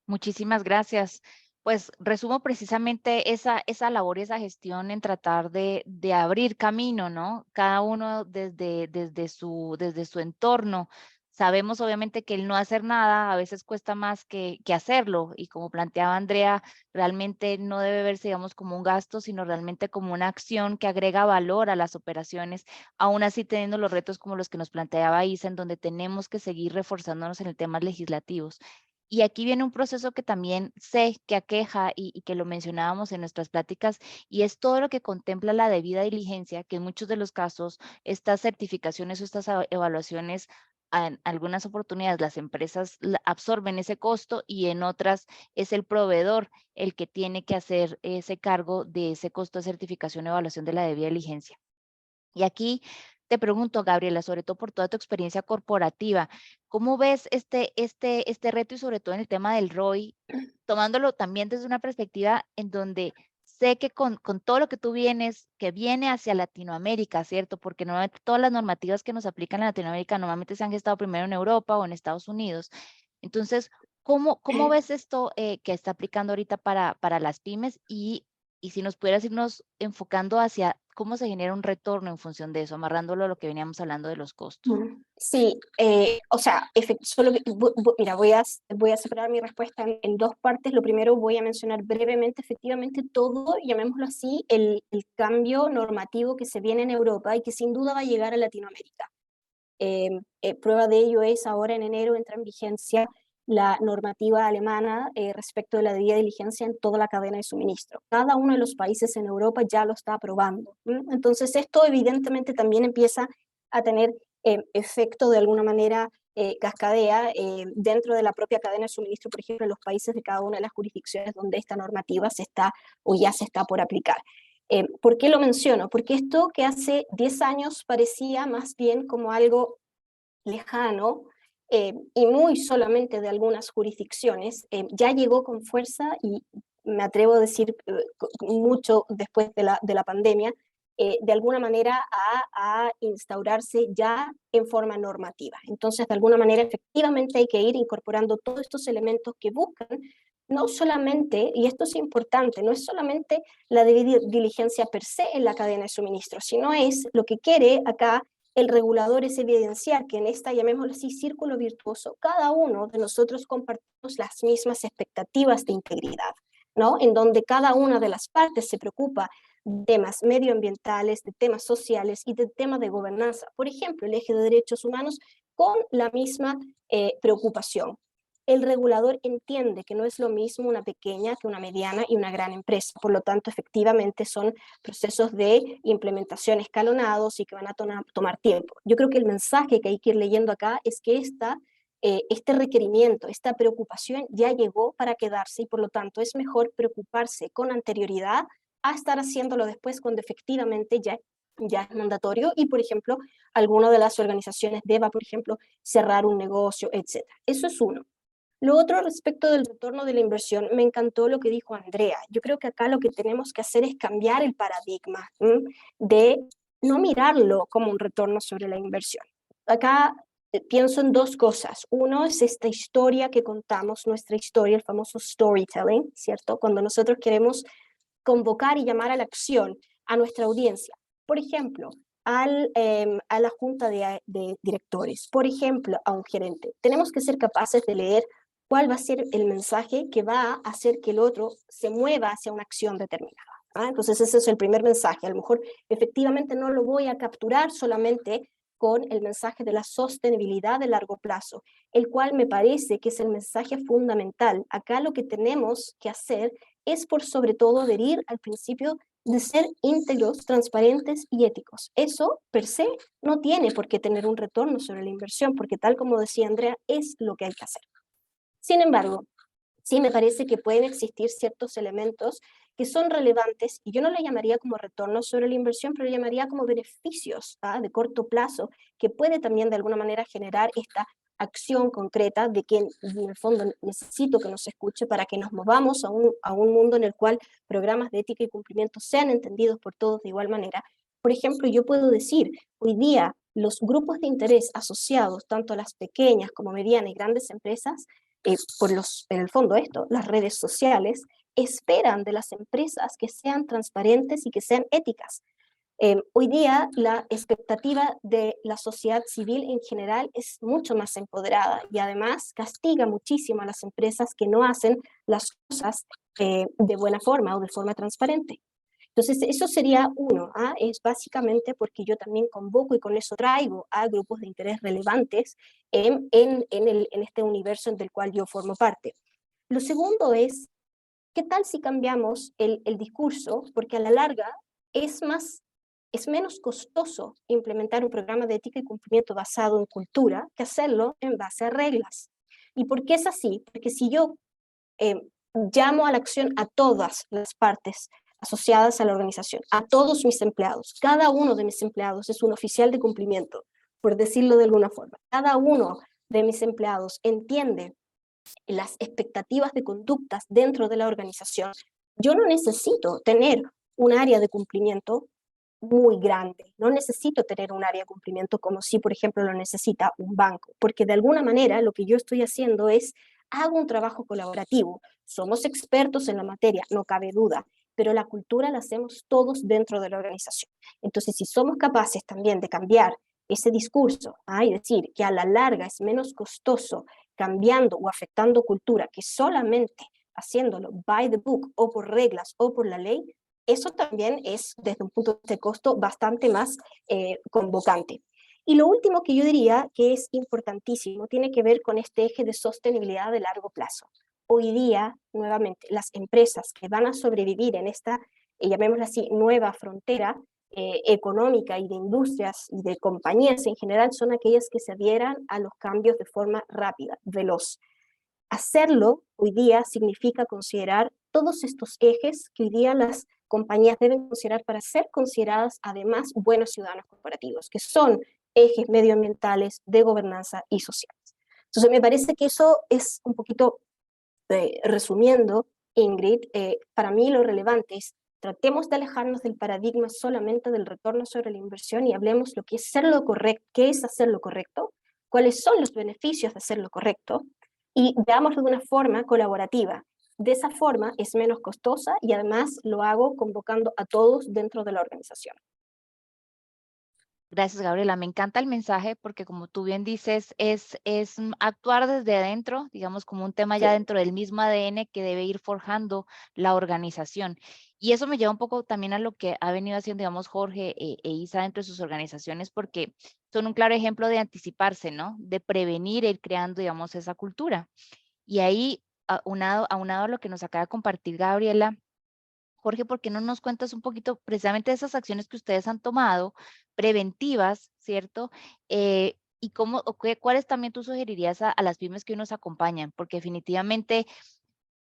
Muchísimas gracias. Pues resumo precisamente esa labor y esa gestión en tratar de abrir camino, ¿no? Cada uno desde su entorno. Sabemos obviamente que el no hacer nada a veces cuesta más que hacerlo y como planteaba Andrea, realmente no debe verse, digamos, como un gasto, sino realmente como una acción que agrega valor a las operaciones, aún así teniendo los retos como los que nos planteaba Isa, en donde tenemos que seguir reforzándonos en el temas legislativos. Y aquí viene un proceso que también sé que aqueja y que lo mencionábamos en nuestras pláticas, y es todo lo que contempla la debida diligencia, que en muchos de los casos estas certificaciones o estas evaluaciones, en algunas oportunidades las empresas absorben ese costo y en otras es el proveedor el que tiene que hacer ese cargo de ese costo de certificación o evaluación de la debida diligencia. Y aquí te pregunto, Gabriela, sobre todo por toda tu experiencia corporativa, ¿cómo ves este reto y sobre todo en el tema del ROI, tomándolo también desde una perspectiva en donde sé que con todo lo que tú vienes, que viene hacia Latinoamérica, ¿cierto? Porque normalmente todas las normativas que nos aplican en Latinoamérica normalmente se han gestado primero en Europa o en Estados Unidos. Entonces, ¿cómo ves esto que está aplicando ahorita para las pymes? Y si nos pudieras irnos enfocando hacia cómo se genera un retorno en función de eso, amarrándolo a lo que veníamos hablando de los costos. Sí, o sea, mira, voy a separar mi respuesta en dos partes. Lo primero, voy a mencionar brevemente, efectivamente, todo, llamémoslo así, el cambio normativo que se viene en Europa y que sin duda va a llegar a Latinoamérica. Prueba de ello es ahora en enero entra en vigencia la normativa alemana respecto de la debida diligencia en toda la cadena de suministro. Cada uno de los países en Europa ya lo está aprobando. Entonces esto evidentemente también empieza a tener efecto de alguna manera cascadea dentro de la propia cadena de suministro, por ejemplo, en los países de cada una de las jurisdicciones donde esta normativa se está o ya se está por aplicar. ¿Por qué lo menciono? Porque esto que hace 10 años parecía más bien como algo lejano y muy solamente de algunas jurisdicciones, ya llegó con fuerza y me atrevo a decir mucho después de la pandemia, de alguna manera a instaurarse ya en forma normativa. Entonces, de alguna manera, efectivamente hay que ir incorporando todos estos elementos que buscan no solamente, y esto es importante, no es solamente la debida diligencia per se en la cadena de suministro, sino es lo que quiere acá el regulador es evidenciar que en esta, llamémoslo así, círculo virtuoso, cada uno de nosotros compartimos las mismas expectativas de integridad, ¿no? En donde cada una de las partes se preocupa de temas medioambientales, de temas sociales y de temas de gobernanza. Por ejemplo, el eje de derechos humanos con la misma preocupación. El regulador entiende que no es lo mismo una pequeña que una mediana y una gran empresa. Por lo tanto, efectivamente son procesos de implementación escalonados y que van a tomar tiempo. Yo creo que el mensaje que hay que ir leyendo acá es que este requerimiento, esta preocupación ya llegó para quedarse y por lo tanto es mejor preocuparse con anterioridad a estar haciéndolo después cuando efectivamente ya es mandatorio y, por ejemplo, alguna de las organizaciones deba, por ejemplo, cerrar un negocio, etc. Eso es uno. Lo otro respecto del retorno de la inversión, me encantó lo que dijo Andrea. Yo creo que acá lo que tenemos que hacer es cambiar el paradigma de no mirarlo como un retorno sobre la inversión. Acá pienso en dos cosas. Uno es esta historia que contamos, nuestra historia, el famoso storytelling, ¿cierto? Cuando nosotros queremos convocar y llamar a la acción a nuestra audiencia. Por ejemplo, a la junta de directores, por ejemplo, a un gerente. Tenemos que ser capaces de leer cuál va a ser el mensaje que va a hacer que el otro se mueva hacia una acción determinada. Entonces ese es el primer mensaje. A lo mejor efectivamente no lo voy a capturar solamente con el mensaje de la sostenibilidad de largo plazo, el cual me parece que es el mensaje fundamental. Acá lo que tenemos que hacer es por sobre todo adherir al principio de ser íntegros, transparentes y éticos. Eso, per se, no tiene por qué tener un retorno sobre la inversión, porque tal como decía Andrea, es lo que hay que hacer. Sin embargo, sí me parece que pueden existir ciertos elementos que son relevantes, y yo no le llamaría como retorno sobre la inversión, pero le llamaría como beneficios de corto plazo, que puede también de alguna manera generar esta acción concreta de que en el fondo necesito que nos escuche para que nos movamos a un mundo en el cual programas de ética y cumplimiento sean entendidos por todos de igual manera. Por ejemplo, yo puedo decir, hoy día los grupos de interés asociados tanto a las pequeñas como medianas y grandes empresas, en el fondo las redes sociales, esperan de las empresas que sean transparentes y que sean éticas. Hoy día la expectativa de la sociedad civil en general es mucho más empoderada y además castiga muchísimo a las empresas que no hacen las cosas de buena forma o de forma transparente. Entonces, eso sería uno, es básicamente porque yo también convoco y con eso traigo a grupos de interés relevantes en este universo del cual yo formo parte. Lo segundo es, ¿qué tal si cambiamos el discurso? Porque a la larga es menos costoso implementar un programa de ética y cumplimiento basado en cultura que hacerlo en base a reglas. ¿Y por qué es así? Porque si yo llamo a la acción a todas las partes asociadas a la organización, a todos mis empleados, cada uno de mis empleados es un oficial de cumplimiento, por decirlo de alguna forma. Cada uno de mis empleados entiende las expectativas de conductas dentro de la organización. Yo no necesito tener un área de cumplimiento muy grande, no necesito tener un área de cumplimiento como si, por ejemplo, lo necesita un banco, porque de alguna manera lo que yo estoy haciendo es, hago un trabajo colaborativo, somos expertos en la materia, no cabe duda, pero la cultura la hacemos todos dentro de la organización. Entonces, si somos capaces también de cambiar ese discurso, y decir que a la larga es menos costoso cambiando o afectando cultura que solamente haciéndolo by the book o por reglas o por la ley, eso también es, desde un punto de costo, bastante más convocante. Y lo último que yo diría que es importantísimo tiene que ver con este eje de sostenibilidad de largo plazo. Hoy día, nuevamente, las empresas que van a sobrevivir en esta, llamémosla así, nueva frontera económica y de industrias y de compañías en general son aquellas que se adhieran a los cambios de forma rápida, veloz. Hacerlo hoy día significa considerar todos estos ejes que hoy día las compañías deben considerar para ser consideradas además buenos ciudadanos corporativos, que son ejes medioambientales, de gobernanza y sociales. Entonces me parece que eso es un poquito, resumiendo, Ingrid, para mí lo relevante es tratemos de alejarnos del paradigma solamente del retorno sobre la inversión y hablemos lo que es hacer lo correcto, qué es hacer lo correcto, cuáles son los beneficios de hacer lo correcto, y veámoslo de una forma colaborativa. De esa forma es menos costosa y además lo hago convocando a todos dentro de la organización. Gracias, Gabriela. Me encanta el mensaje porque, como tú bien dices, es actuar desde adentro, digamos, como un tema ya Sí. dentro del mismo ADN que debe ir forjando la organización. Y eso me lleva un poco también a lo que ha venido haciendo, digamos, Jorge e Isa dentro de sus organizaciones, porque son un claro ejemplo de anticiparse, ¿no? De prevenir e ir creando, digamos, esa cultura. Y ahí, aunado a lo que nos acaba de compartir Gabriela, Jorge, ¿por qué no nos cuentas un poquito precisamente de esas acciones que ustedes han tomado, preventivas, ¿cierto? Y cómo, cuáles también tú sugerirías a las pymes que hoy nos acompañan, porque definitivamente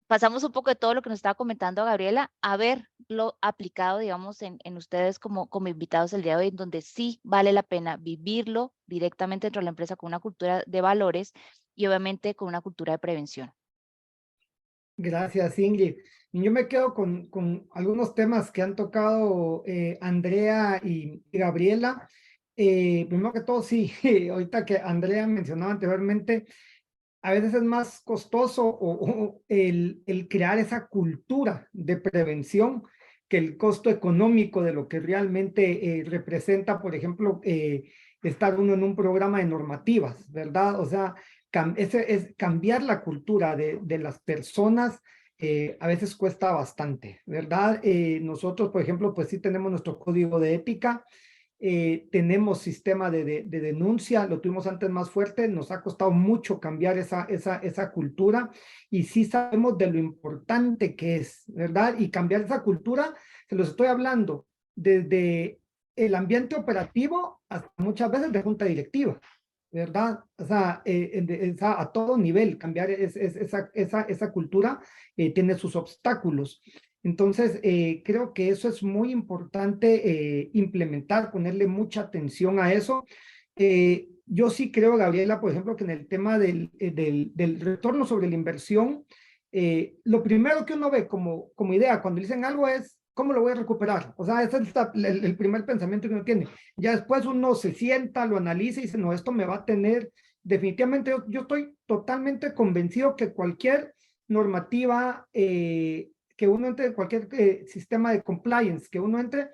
pasamos un poco de todo lo que nos estaba comentando Gabriela, a verlo aplicado, digamos, en ustedes como invitados el día de hoy, en donde sí vale la pena vivirlo directamente dentro de la empresa con una cultura de valores y obviamente con una cultura de prevención. Gracias, Ingrid. Y yo me quedo con algunos temas que han tocado Andrea y Gabriela. Primero que todo, sí, ahorita que Andrea mencionaba anteriormente, a veces es más costoso o el crear esa cultura de prevención que el costo económico de lo que realmente representa, por ejemplo, estar uno en un programa de normativas, ¿verdad? O sea, ese es cambiar la cultura de las personas. A veces cuesta bastante, ¿verdad? Nosotros, por ejemplo, pues sí tenemos nuestro código de ética, tenemos sistema de denuncia, lo tuvimos antes más fuerte, nos ha costado mucho cambiar esa cultura y sí sabemos de lo importante que es, ¿verdad? Y cambiar esa cultura, se los estoy hablando, desde el ambiente operativo hasta muchas veces de junta directiva, ¿verdad? O sea, a todo nivel, cambiar esa cultura tiene sus obstáculos. Entonces, creo que eso es muy importante implementar, ponerle mucha atención a eso. Yo sí creo, Gabriela, por ejemplo, que en el tema del retorno sobre la inversión, lo primero que uno ve como idea cuando dicen algo es, ¿cómo lo voy a recuperar? O sea, ese es el primer pensamiento que uno tiene. Ya después uno se sienta, lo analiza y dice, no, esto me va a tener, definitivamente, yo estoy totalmente convencido que cualquier normativa que uno entre en cualquier sistema de compliance, que uno entre,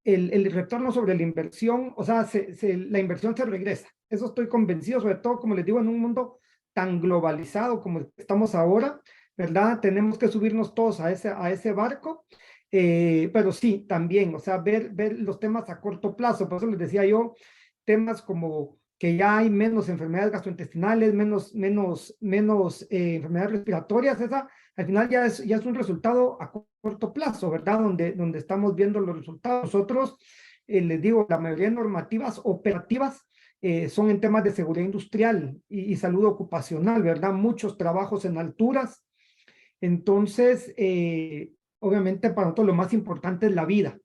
el retorno sobre la inversión, o sea, la inversión se regresa. Eso estoy convencido, sobre todo, como les digo, en un mundo tan globalizado como estamos ahora, ¿verdad? Tenemos que subirnos todos a ese barco, pero sí, también, o sea, ver los temas a corto plazo. Por eso les decía yo, temas como que ya hay menos enfermedades gastrointestinales, menos enfermedades respiratorias, esa al final ya es un resultado a corto plazo, ¿verdad? Donde estamos viendo los resultados. Nosotros, les digo, la mayoría de normativas operativas son en temas de seguridad industrial y salud ocupacional, ¿verdad? Muchos trabajos en alturas. Entonces, obviamente para nosotros lo más importante es la vida.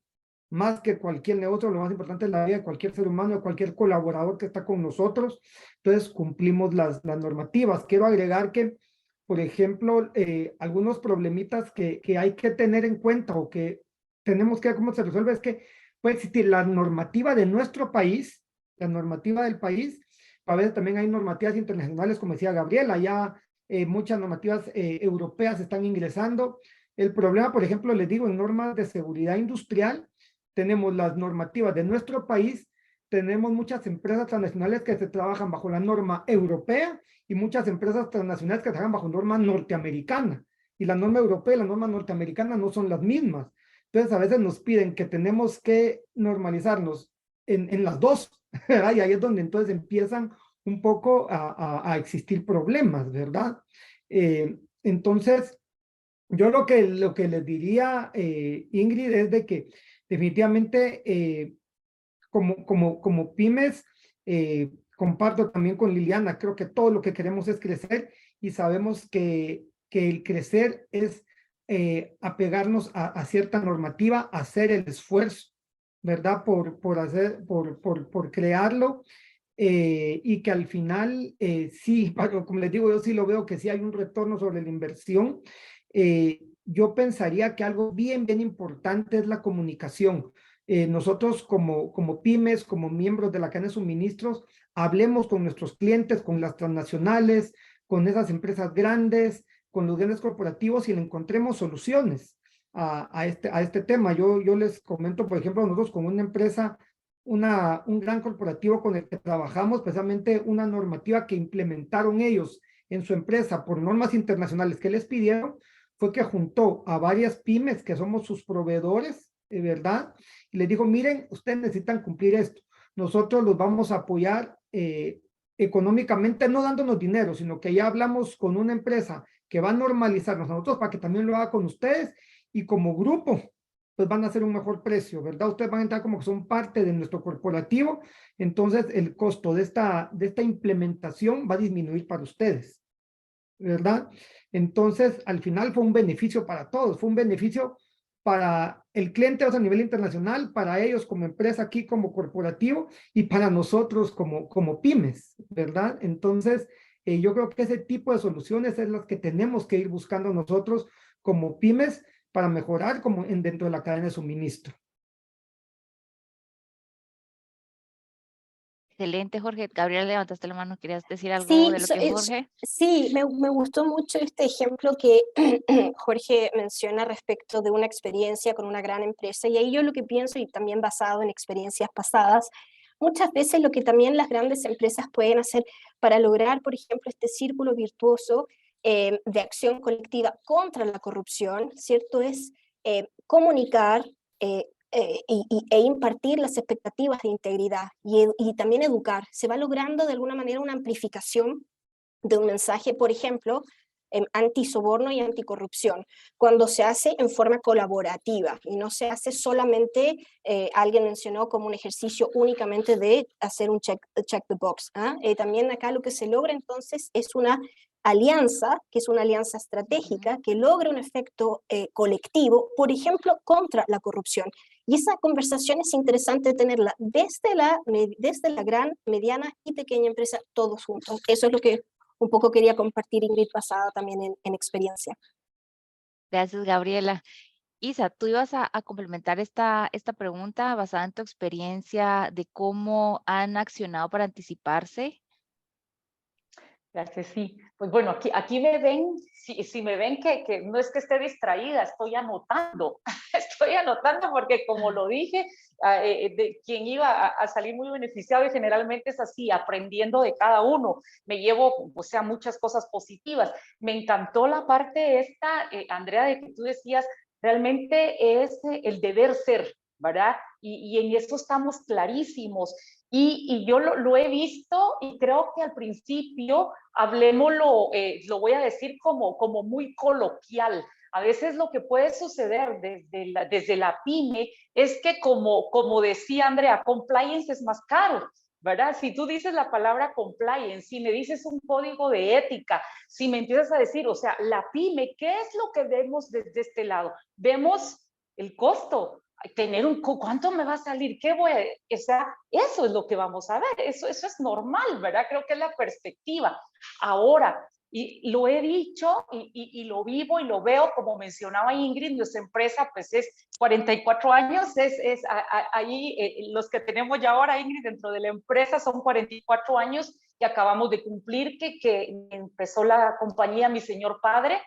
Más que cualquier negocio, lo más importante es la vida de cualquier ser humano, de cualquier colaborador que está con nosotros. Entonces, cumplimos las normativas. Quiero agregar que, por ejemplo, algunos problemitas que hay que tener en cuenta o que tenemos que ver cómo se resuelve es que puede existir la normativa de nuestro país, la normativa del país. A veces también hay normativas internacionales, como decía Gabriela, ya muchas normativas europeas están ingresando. El problema, por ejemplo, les digo, en normas de seguridad industrial, tenemos las normativas de nuestro país, tenemos muchas empresas transnacionales que se trabajan bajo la norma europea y muchas empresas transnacionales que trabajan bajo norma norteamericana. Y la norma europea y la norma norteamericana no son las mismas. Entonces, a veces nos piden que tenemos que normalizarnos en las dos, ¿verdad? Y ahí es donde entonces empiezan un poco a existir problemas, ¿verdad? Entonces, yo lo que les diría, Ingrid, es de que definitivamente como pymes, comparto también con Liliana, creo que todo lo que queremos es crecer y sabemos que el crecer es apegarnos a cierta normativa, hacer el esfuerzo, ¿verdad? Por crearlo y que al final, sí, como les digo, yo sí lo veo que sí hay un retorno sobre la inversión. Yo pensaría que algo bien importante es la comunicación. Nosotros como pymes, como miembros de la cadena de suministros, hablemos con nuestros clientes, con las transnacionales, con esas empresas grandes, con los grandes corporativos y le encontremos soluciones a este tema. Yo les comento, por ejemplo, nosotros con una empresa un gran corporativo con el que trabajamos, precisamente una normativa que implementaron ellos en su empresa por normas internacionales que les pidieron, fue que juntó a varias pymes que somos sus proveedores, ¿verdad? Y les dijo, miren, ustedes necesitan cumplir esto. Nosotros los vamos a apoyar económicamente, no dándonos dinero, sino que ya hablamos con una empresa que va a normalizarnos a nosotros para que también lo haga con ustedes y como grupo, pues van a hacer un mejor precio, ¿verdad? Ustedes van a entrar como que son parte de nuestro corporativo, entonces el costo de esta implementación va a disminuir para ustedes, ¿verdad? Entonces, al final fue un beneficio para todos, fue un beneficio para el cliente a nivel internacional, para ellos como empresa aquí como corporativo y para nosotros como pymes, ¿verdad? Entonces, yo creo que ese tipo de soluciones es las que tenemos que ir buscando nosotros como pymes para mejorar como dentro de la cadena de suministro. Excelente, Jorge. Gabriela, levantaste la mano. ¿Querías decir algo Sí, de lo que dijo Jorge? sí, me gustó mucho este ejemplo que Jorge menciona respecto de una experiencia con una gran empresa, y ahí yo lo que pienso, y también basado en experiencias pasadas, muchas veces lo que también las grandes empresas pueden hacer para lograr, por ejemplo, este círculo virtuoso de acción colectiva contra la corrupción, ¿cierto? Es comunicar, e impartir las expectativas de integridad y también educar. Se va logrando de alguna manera una amplificación de un mensaje, por ejemplo, antisoborno y anticorrupción, cuando se hace en forma colaborativa y no se hace solamente, alguien mencionó como un ejercicio únicamente de hacer un check the box. También acá lo que se logra entonces es una alianza, que es una alianza estratégica, que logra un efecto colectivo, por ejemplo, contra la corrupción. Y esa conversación es interesante tenerla desde la gran, mediana y pequeña empresa, todos juntos. Eso es lo que un poco quería compartir, Ingrid, basada también en experiencia. Gracias, Gabriela. Isa, tú ibas a complementar esta pregunta basada en tu experiencia de cómo han accionado para anticiparse. Gracias, sí. Pues bueno, aquí me ven, si me ven que no es que esté distraída, estoy anotando, estoy anotando porque como lo dije, de quien iba a salir muy beneficiado y generalmente es así, aprendiendo de cada uno, me llevo, o sea, muchas cosas positivas. Me encantó la parte esta, Andrea, de que tú decías, realmente es el deber ser, ¿verdad? Y en eso estamos clarísimos. Y yo lo he visto y creo que al principio, hablemoslo, lo voy a decir como muy coloquial. A veces lo que puede suceder desde la pyme es que como decía Andrea, compliance es más caro, ¿verdad? Si tú dices la palabra compliance, si me dices un código de ética, si me empiezas a decir, o sea, la pyme, ¿qué es lo que vemos desde este lado? Vemos el costo, tener ¿cuánto me va a salir? ¿Qué voy a...? O sea, eso es lo que vamos a ver, eso es normal, ¿verdad? Creo que es la perspectiva. Ahora, y lo he dicho y lo vivo y lo veo, como mencionaba Ingrid, nuestra empresa pues es 44 años, ahí los que tenemos ya ahora, Ingrid, dentro de la empresa son 44 años que acabamos de cumplir, que empezó la compañía mi señor padre,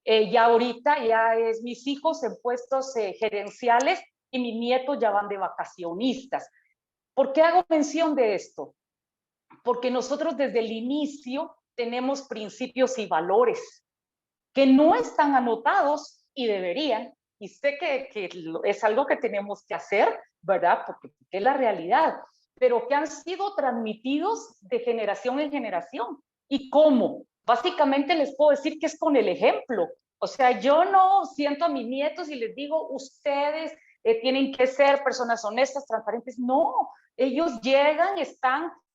ya ahorita ya es mis hijos en puestos gerenciales y mis nietos ya van de vacacionistas. ¿Por qué hago mención de esto? Porque nosotros desde el inicio tenemos principios y valores que no están anotados y deberían, y sé que es algo que tenemos que hacer, ¿verdad? Porque es la realidad, pero que han sido transmitidos de generación en generación. ¿Y cómo? Básicamente les puedo decir que es con el ejemplo. O sea, yo no siento a mis nietos y les digo, ustedes tienen que ser personas honestas, transparentes. No, ellos llegan,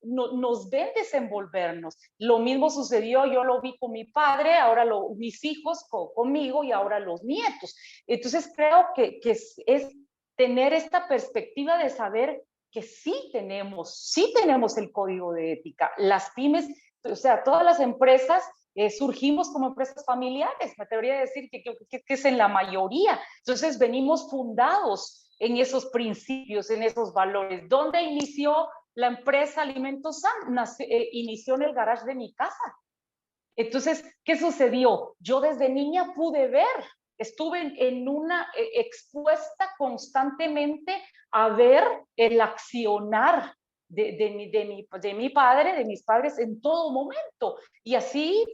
nos ven desenvolvernos. Lo mismo sucedió, yo lo vi con mi padre, ahora mis hijos conmigo y ahora los nietos. Entonces creo que es tener esta perspectiva de saber que sí tenemos el código de ética. Las pymes, o sea, todas las empresas surgimos como empresas familiares, me atrevería a decir que es en la mayoría. Entonces venimos fundados en esos principios, en esos valores. ¿Dónde inició la empresa Alimentos San? Inició en el garage de mi casa. Entonces, ¿qué sucedió? Yo desde niña pude ver estuve en una expuesta constantemente a ver el accionar de mi padre, de mis padres en todo momento. Y así,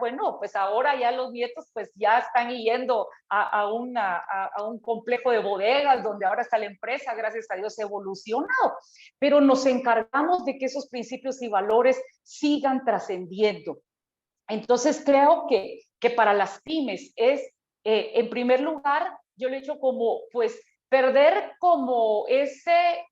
bueno, pues ahora ya los nietos pues ya están yendo a un complejo de bodegas donde ahora está la empresa, gracias a Dios, evolucionado. Pero nos encargamos de que esos principios y valores sigan trascendiendo. Entonces creo que para las pymes es, en primer lugar, yo le he hecho como, pues, perder como ese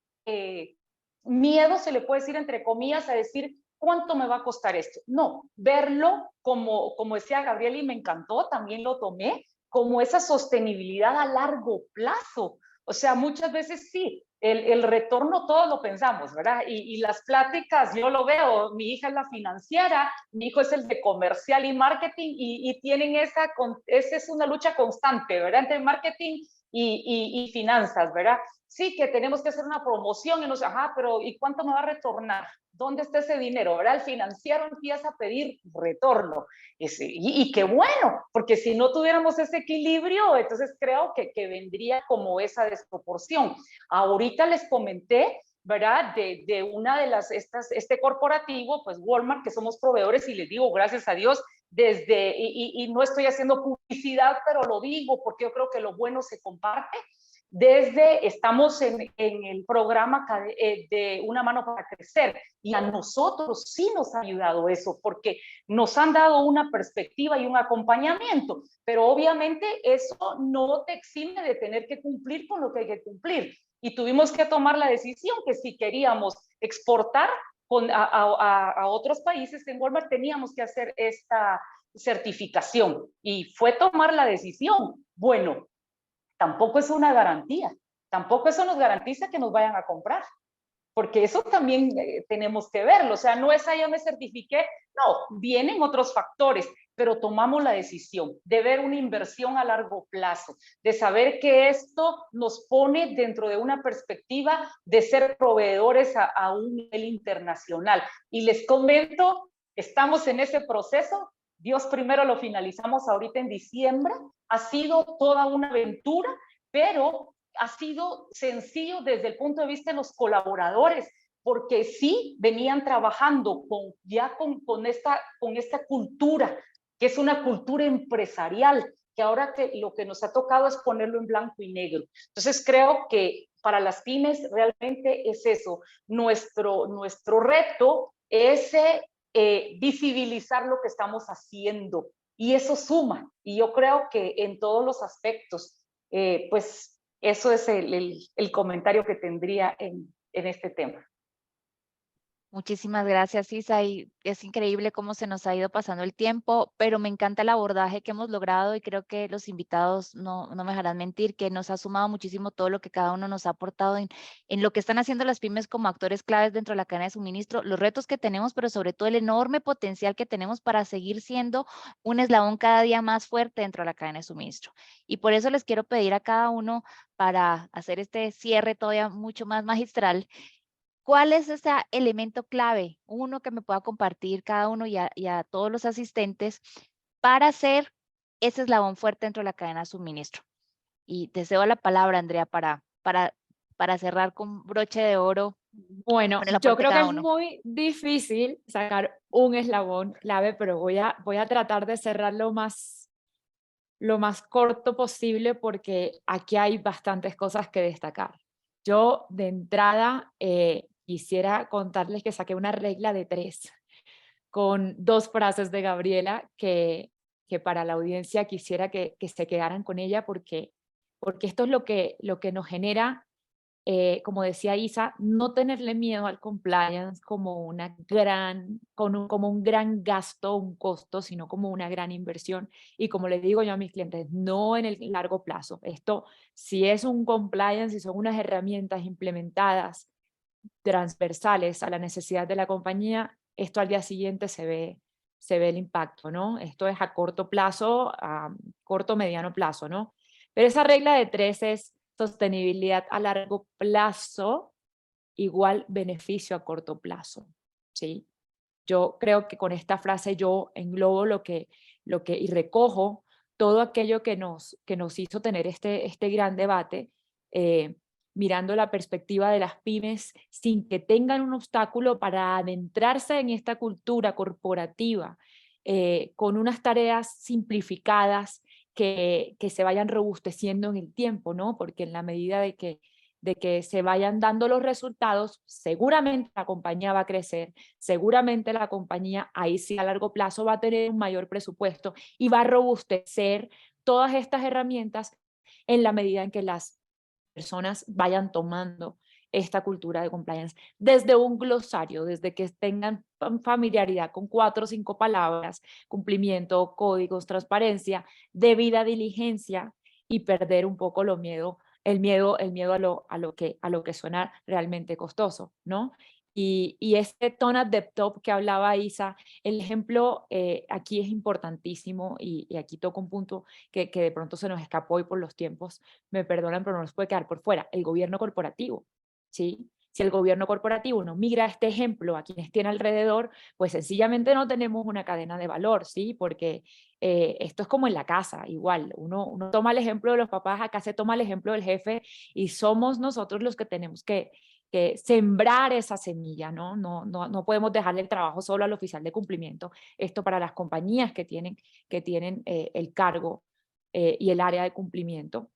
miedo, se le puede decir entre comillas, a decir, ¿cuánto me va a costar esto? No, verlo como decía Gabriel y me encantó, también lo tomé, como esa sostenibilidad a largo plazo. O sea, muchas veces sí, el retorno todos lo pensamos, ¿verdad? Y las pláticas, yo lo veo, mi hija es la financiera, mi hijo es el de comercial y marketing, y tienen esa es una lucha constante, ¿verdad? Entre marketing y finanzas, ¿verdad? Sí, que tenemos que hacer una promoción y nos, ajá, pero ¿y cuánto me va a retornar? ¿Dónde está ese dinero? ¿Verdad? El financiero empieza a pedir retorno. Y qué bueno, porque si no tuviéramos ese equilibrio, entonces creo que vendría como esa desproporción. Ahorita les comenté, ¿verdad? De una de este corporativo, pues Walmart, que somos proveedores, y les digo, gracias a Dios, y no estoy haciendo publicidad, pero lo digo porque yo creo que lo bueno se comparte. Estamos en el programa de Una Mano para Crecer, y a nosotros sí nos ha ayudado eso, porque nos han dado una perspectiva y un acompañamiento, pero obviamente eso no te exime de tener que cumplir con lo que hay que cumplir. Y tuvimos que tomar la decisión que si queríamos exportar a otros países, en Walmart teníamos que hacer esta certificación, y fue tomar la decisión. Bueno, tampoco es una garantía, tampoco eso nos garantiza que nos vayan a comprar, porque eso también tenemos que verlo. O sea, no es, ya me certifiqué, no, vienen otros factores, pero tomamos la decisión de ver una inversión a largo plazo, de saber que esto nos pone dentro de una perspectiva de ser proveedores a un nivel internacional. Y les comento, estamos en ese proceso. Dios primero, lo finalizamos ahorita en diciembre. Ha sido toda una aventura, pero ha sido sencillo desde el punto de vista de los colaboradores, porque sí venían trabajando con esta cultura, que es una cultura empresarial, que ahora lo que nos ha tocado es ponerlo en blanco y negro. Entonces creo que para las pymes realmente es eso. Nuestro reto es visibilizar lo que estamos haciendo, y eso suma. Y yo creo que en todos los aspectos, pues eso es el comentario que tendría en este tema. Muchísimas gracias, Isa, y es increíble cómo se nos ha ido pasando el tiempo, pero me encanta el abordaje que hemos logrado, y creo que los invitados no me dejarán mentir, que nos ha sumado muchísimo todo lo que cada uno nos ha aportado en lo que están haciendo las pymes como actores claves dentro de la cadena de suministro, los retos que tenemos, pero sobre todo el enorme potencial que tenemos para seguir siendo un eslabón cada día más fuerte dentro de la cadena de suministro. Y por eso les quiero pedir a cada uno, para hacer este cierre todavía mucho más magistral, ¿cuál es ese elemento clave, uno que me pueda compartir cada uno y a todos los asistentes, para ser ese eslabón fuerte dentro de la cadena de suministro? Y te cedo la palabra, Andrea, para cerrar con broche de oro. Bueno, con el yo aporte de creo que cada es uno. muy difícil sacar un eslabón clave, pero voy a tratar de cerrar lo más corto posible, porque aquí hay bastantes cosas que destacar. Yo de entrada quisiera contarles que saqué una regla de 3 con 2 frases de Gabriela que para la audiencia quisiera que se quedaran con ella, porque esto es lo que nos genera, como decía Isa, no tenerle miedo al compliance como como un gran gasto, un costo, sino como una gran inversión. Y como le digo yo a mis clientes, no en el largo plazo. Esto, si es un compliance, si son unas herramientas implementadas transversales a la necesidad de la compañía, esto al día siguiente se ve el impacto, ¿no? Esto es a corto plazo, a corto, mediano plazo, ¿no? Pero esa regla de 3 es sostenibilidad a largo plazo igual beneficio a corto plazo, ¿sí? Yo creo que con esta frase yo englobo y recojo todo aquello que nos hizo tener este gran debate, mirando la perspectiva de las pymes sin que tengan un obstáculo para adentrarse en esta cultura corporativa, con unas tareas simplificadas que se vayan robusteciendo en el tiempo, ¿no? Porque en la medida de que se vayan dando los resultados, seguramente la compañía va a crecer, seguramente la compañía ahí sí a largo plazo va a tener un mayor presupuesto y va a robustecer todas estas herramientas en la medida en que las personas vayan tomando esta cultura de compliance desde un glosario, desde que tengan familiaridad con 4 o 5 palabras: cumplimiento, códigos, transparencia, debida diligencia, y perder un poco el miedo a lo que suena realmente costoso, ¿no? Y este tone at the top que hablaba Isa, el ejemplo aquí es importantísimo, y aquí toco un punto que de pronto se nos escapó y por los tiempos me perdonan, pero no nos puede quedar por fuera: el gobierno corporativo, ¿sí? Si el gobierno corporativo no migra este ejemplo a quienes tiene alrededor, pues sencillamente no tenemos una cadena de valor, ¿sí? Porque esto es como en la casa, igual, uno toma el ejemplo de los papás, acá se toma el ejemplo del jefe, y somos nosotros los que tenemos que sembrar esa semilla, ¿no? No podemos dejarle el trabajo solo al oficial de cumplimiento. Esto para las compañías que tienen el cargo y el área de cumplimiento.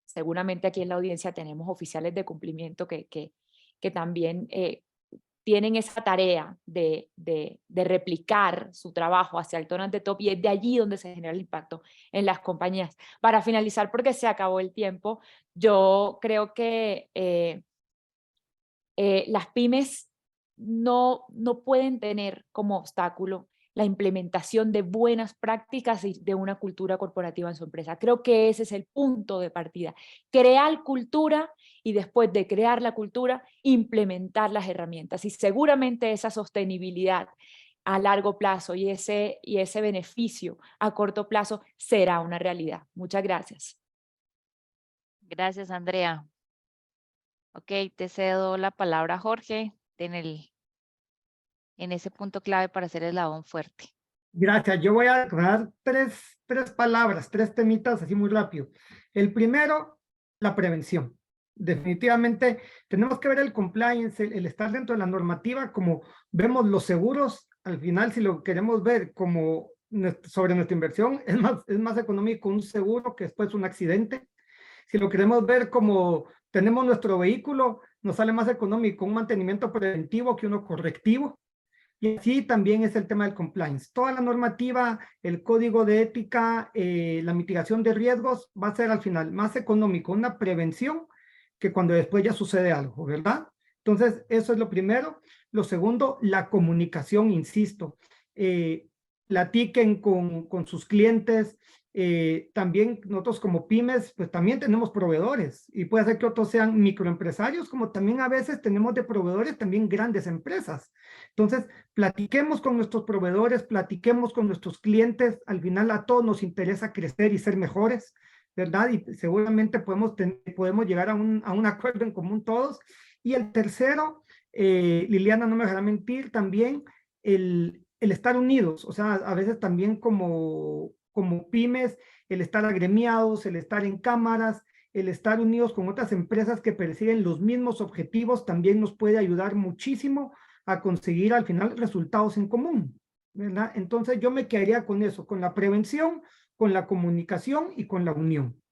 Seguramente aquí en la audiencia tenemos oficiales de cumplimiento que también tienen esa tarea de replicar su trabajo hacia el tone at the top, y es de allí donde se genera el impacto en las compañías. Para finalizar, porque se acabó el tiempo, yo creo que las pymes no pueden tener como obstáculo la implementación de buenas prácticas y de una cultura corporativa en su empresa. Creo que ese es el punto de partida: crear cultura, y después de crear la cultura, implementar las herramientas. Y seguramente esa sostenibilidad a largo plazo y ese beneficio a corto plazo será una realidad. Muchas gracias. Gracias, Andrea. Ok, te cedo la palabra, Jorge, en ese punto clave para hacer el eslabón fuerte. Gracias. Yo voy a dar tres palabras, tres temitas así muy rápido. El primero, la prevención. Definitivamente tenemos que ver el compliance, el estar dentro de la normativa, como vemos los seguros. Al final, si lo queremos ver como sobre nuestra inversión, es más económico un seguro que después un accidente. Si lo queremos ver como tenemos nuestro vehículo, nos sale más económico un mantenimiento preventivo que uno correctivo. Y así también es el tema del compliance. Toda la normativa, el código de ética, la mitigación de riesgos va a ser al final más económico una prevención que cuando después ya sucede algo, ¿verdad? Entonces, eso es lo primero. Lo segundo, la comunicación, insisto. Platiquen con sus clientes. También nosotros como pymes, pues también tenemos proveedores, y puede ser que otros sean microempresarios, como también a veces tenemos de proveedores también grandes empresas. Entonces, platiquemos con nuestros proveedores, platiquemos con nuestros clientes. Al final a todos nos interesa crecer y ser mejores, ¿verdad? Y seguramente podemos llegar a un acuerdo en común todos. Y el tercero, Liliana no me dejará mentir, también el estar unidos. O sea, a veces también como pymes, el estar agremiados, el estar en cámaras, el estar unidos con otras empresas que persiguen los mismos objetivos también nos puede ayudar muchísimo a conseguir al final resultados en común, ¿verdad? Entonces yo me quedaría con eso, con la prevención, con la comunicación y con la unión.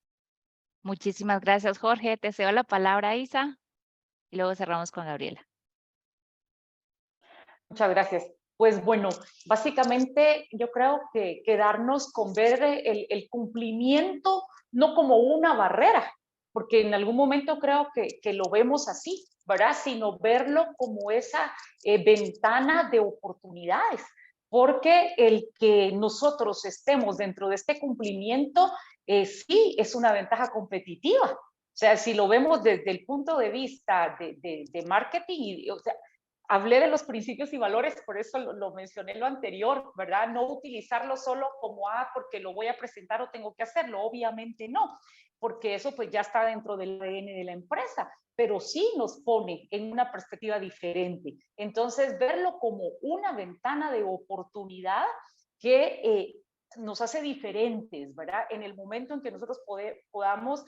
Muchísimas gracias, Jorge. Te cedo la palabra, Isa, y luego cerramos con Gabriela. Muchas gracias. Pues bueno, básicamente yo creo que quedarnos con ver el cumplimiento no como una barrera, porque en algún momento creo que lo vemos así, ¿verdad? Sino verlo como esa ventana de oportunidades, porque el que nosotros estemos dentro de este cumplimiento sí es una ventaja competitiva. O sea, si lo vemos desde el punto de vista de marketing, o sea, hablé de los principios y valores, por eso lo mencioné en lo anterior, ¿verdad? No utilizarlo solo como, porque lo voy a presentar o tengo que hacerlo, obviamente no, porque eso pues ya está dentro del ADN de la empresa, pero sí nos pone en una perspectiva diferente. Entonces, verlo como una ventana de oportunidad que nos hace diferentes, ¿verdad? En el momento en que nosotros podamos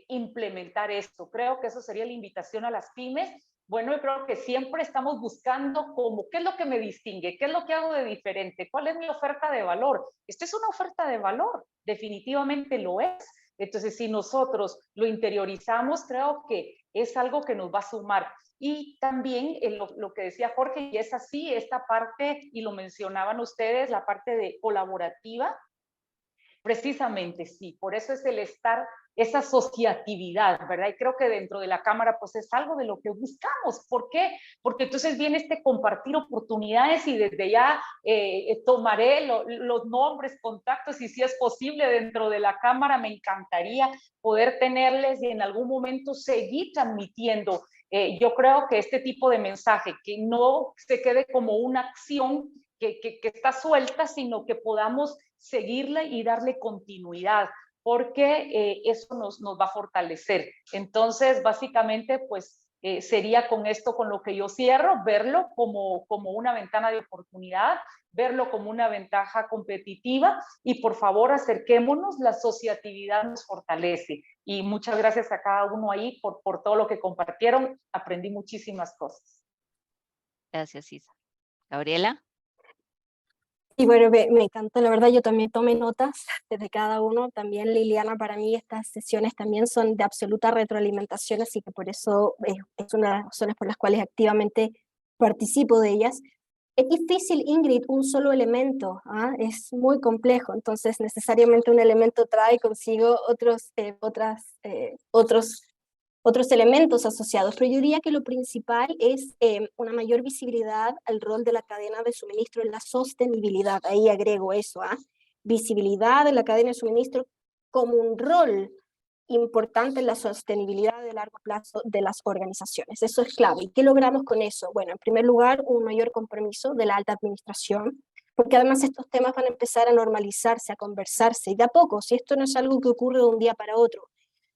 implementar esto. Creo que eso sería la invitación a las pymes. Bueno, yo creo que siempre estamos buscando como, ¿qué es lo que me distingue? ¿Qué es lo que hago de diferente? ¿Cuál es mi oferta de valor? Esto es una oferta de valor, definitivamente lo es. Entonces, si nosotros lo interiorizamos, creo que es algo que nos va a sumar. Y también lo que decía Jorge, y es así, esta parte, y lo mencionaban ustedes, la parte de colaborativa, precisamente sí, por eso es el estar, esa asociatividad, ¿verdad? Y creo que dentro de la Cámara, pues es algo de lo que buscamos. ¿Por qué? Porque entonces viene este compartir oportunidades y desde ya tomaré los nombres, contactos y si es posible dentro de la Cámara me encantaría poder tenerles y en algún momento seguir transmitiendo. Yo creo que este tipo de mensaje, que no se quede como una acción que está suelta, sino que podamos seguirla y darle continuidad, porque eso nos va a fortalecer. Entonces, básicamente, pues sería con esto con lo que yo cierro, verlo como una ventana de oportunidad, verlo como una ventaja competitiva y por favor acerquémonos, la asociatividad nos fortalece. Y muchas gracias a cada uno ahí por todo lo que compartieron, aprendí muchísimas cosas. Gracias, Isa. Gabriela. Y bueno, me encantó, la verdad yo también tomé notas de cada uno, también Liliana, para mí estas sesiones también son de absoluta retroalimentación, así que por eso es una de las razones por las cuales activamente participo de ellas. Es difícil, Ingrid, un solo elemento, ¿ah? Es muy complejo, entonces necesariamente un elemento trae consigo otros elementos asociados, pero yo diría que lo principal es una mayor visibilidad al rol de la cadena de suministro en la sostenibilidad. Ahí agrego eso, visibilidad de la cadena de suministro como un rol importante en la sostenibilidad de largo plazo de las organizaciones. Eso es clave. ¿Y qué logramos con eso? Bueno, en primer lugar, un mayor compromiso de la alta administración, porque además estos temas van a empezar a normalizarse, a conversarse, y de a poco, si esto no es algo que ocurre de un día para otro.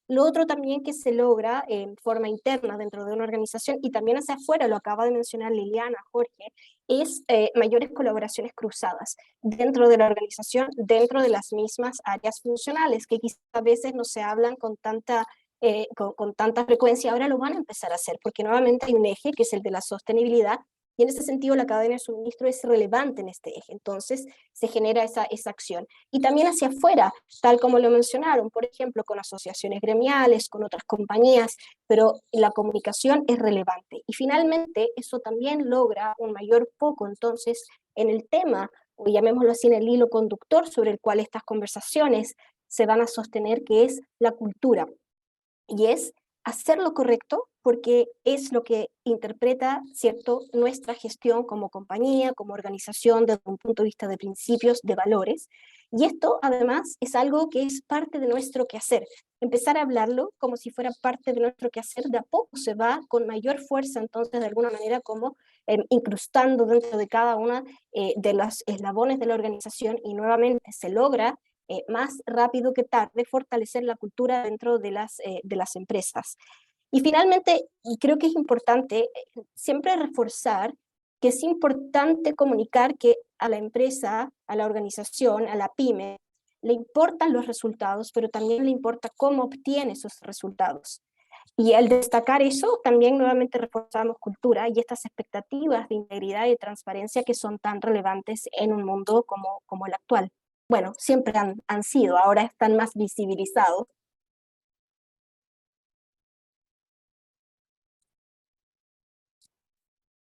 Lo otro también que se logra en forma interna dentro de una organización y también hacia afuera, lo acaba de mencionar Liliana, Jorge, es mayores colaboraciones cruzadas dentro de la organización, dentro de las mismas áreas funcionales, que quizás a veces no se hablan con tanta frecuencia, ahora lo van a empezar a hacer, porque nuevamente hay un eje que es el de la sostenibilidad, y en ese sentido la cadena de suministro es relevante en este eje, entonces se genera esa acción. Y también hacia afuera, tal como lo mencionaron, por ejemplo, con asociaciones gremiales, con otras compañías, pero la comunicación es relevante. Y finalmente, eso también logra un mayor foco, entonces, en el tema, o llamémoslo así, en el hilo conductor sobre el cual estas conversaciones se van a sostener, que es la cultura. Y es hacer lo correcto porque es lo que interpreta, ¿cierto?, nuestra gestión como compañía, como organización, desde un punto de vista de principios, de valores. Y esto, además, es algo que es parte de nuestro quehacer. Empezar a hablarlo como si fuera parte de nuestro quehacer, de a poco se va con mayor fuerza, entonces, de alguna manera, como incrustando dentro de cada una de los eslabones de la organización y nuevamente se logra más rápido que tarde fortalecer la cultura dentro de las empresas. Y finalmente, creo que es importante siempre reforzar que es importante comunicar que a la empresa, a la organización, a la pyme, le importan los resultados, pero también le importa cómo obtiene esos resultados. Y al destacar eso, también nuevamente reforzamos cultura y estas expectativas de integridad y de transparencia que son tan relevantes en un mundo como el actual. Bueno, siempre han sido, ahora están más visibilizados.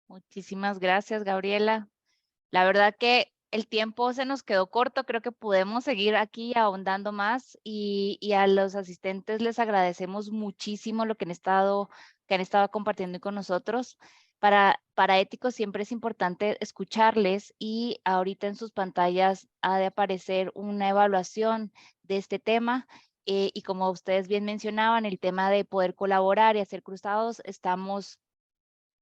Muchísimas gracias, Gabriela. La verdad que el tiempo se nos quedó corto, creo que podemos seguir aquí ahondando más y a los asistentes les agradecemos muchísimo lo que han estado compartiendo con nosotros. Para Éticos siempre es importante escucharles y ahorita en sus pantallas ha de aparecer una evaluación de este tema. Y como ustedes bien mencionaban, el tema de poder colaborar y hacer cruzados, estamos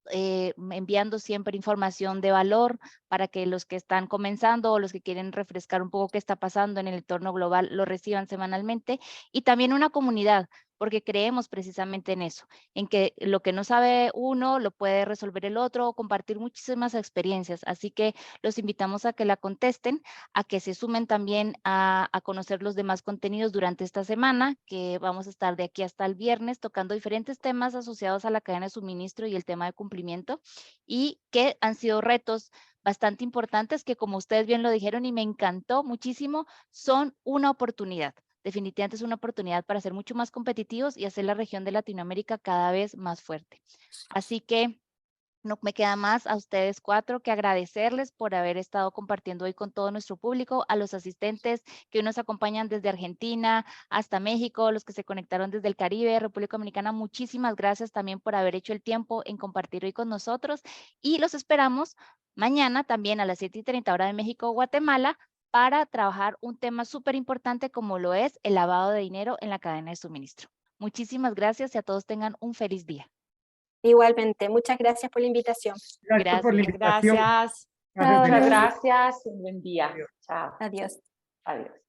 enviando siempre información de valor para que los que están comenzando o los que quieren refrescar un poco qué está pasando en el entorno global lo reciban semanalmente, y también una comunidad porque creemos precisamente en eso, en que lo que no sabe uno lo puede resolver el otro o compartir muchísimas experiencias. Así que los invitamos a que la contesten, a que se sumen también a conocer los demás contenidos durante esta semana, que vamos a estar de aquí hasta el viernes tocando diferentes temas asociados a la cadena de suministro y el tema de cumplimiento, y que han sido retos bastante importantes que, como ustedes bien lo dijeron y me encantó muchísimo, son una oportunidad. Definitivamente es una oportunidad para ser mucho más competitivos y hacer la región de Latinoamérica cada vez más fuerte. Así que no me queda más a ustedes 4 que agradecerles por haber estado compartiendo hoy con todo nuestro público, a los asistentes que hoy nos acompañan desde Argentina hasta México, los que se conectaron desde el Caribe, República Dominicana, muchísimas gracias también por haber hecho el tiempo en compartir hoy con nosotros, y los esperamos mañana también a las 7:30 hora de México, Guatemala, para trabajar un tema súper importante como lo es el lavado de dinero en la cadena de suministro. Muchísimas gracias y a todos tengan un feliz día. Igualmente, muchas gracias por la invitación. Gracias por la Gracias. invitación. Gracias. Gracias, Chao, Denise. Muchas adiós. gracias, un buen día. Adiós. Chao. Adiós. Adiós.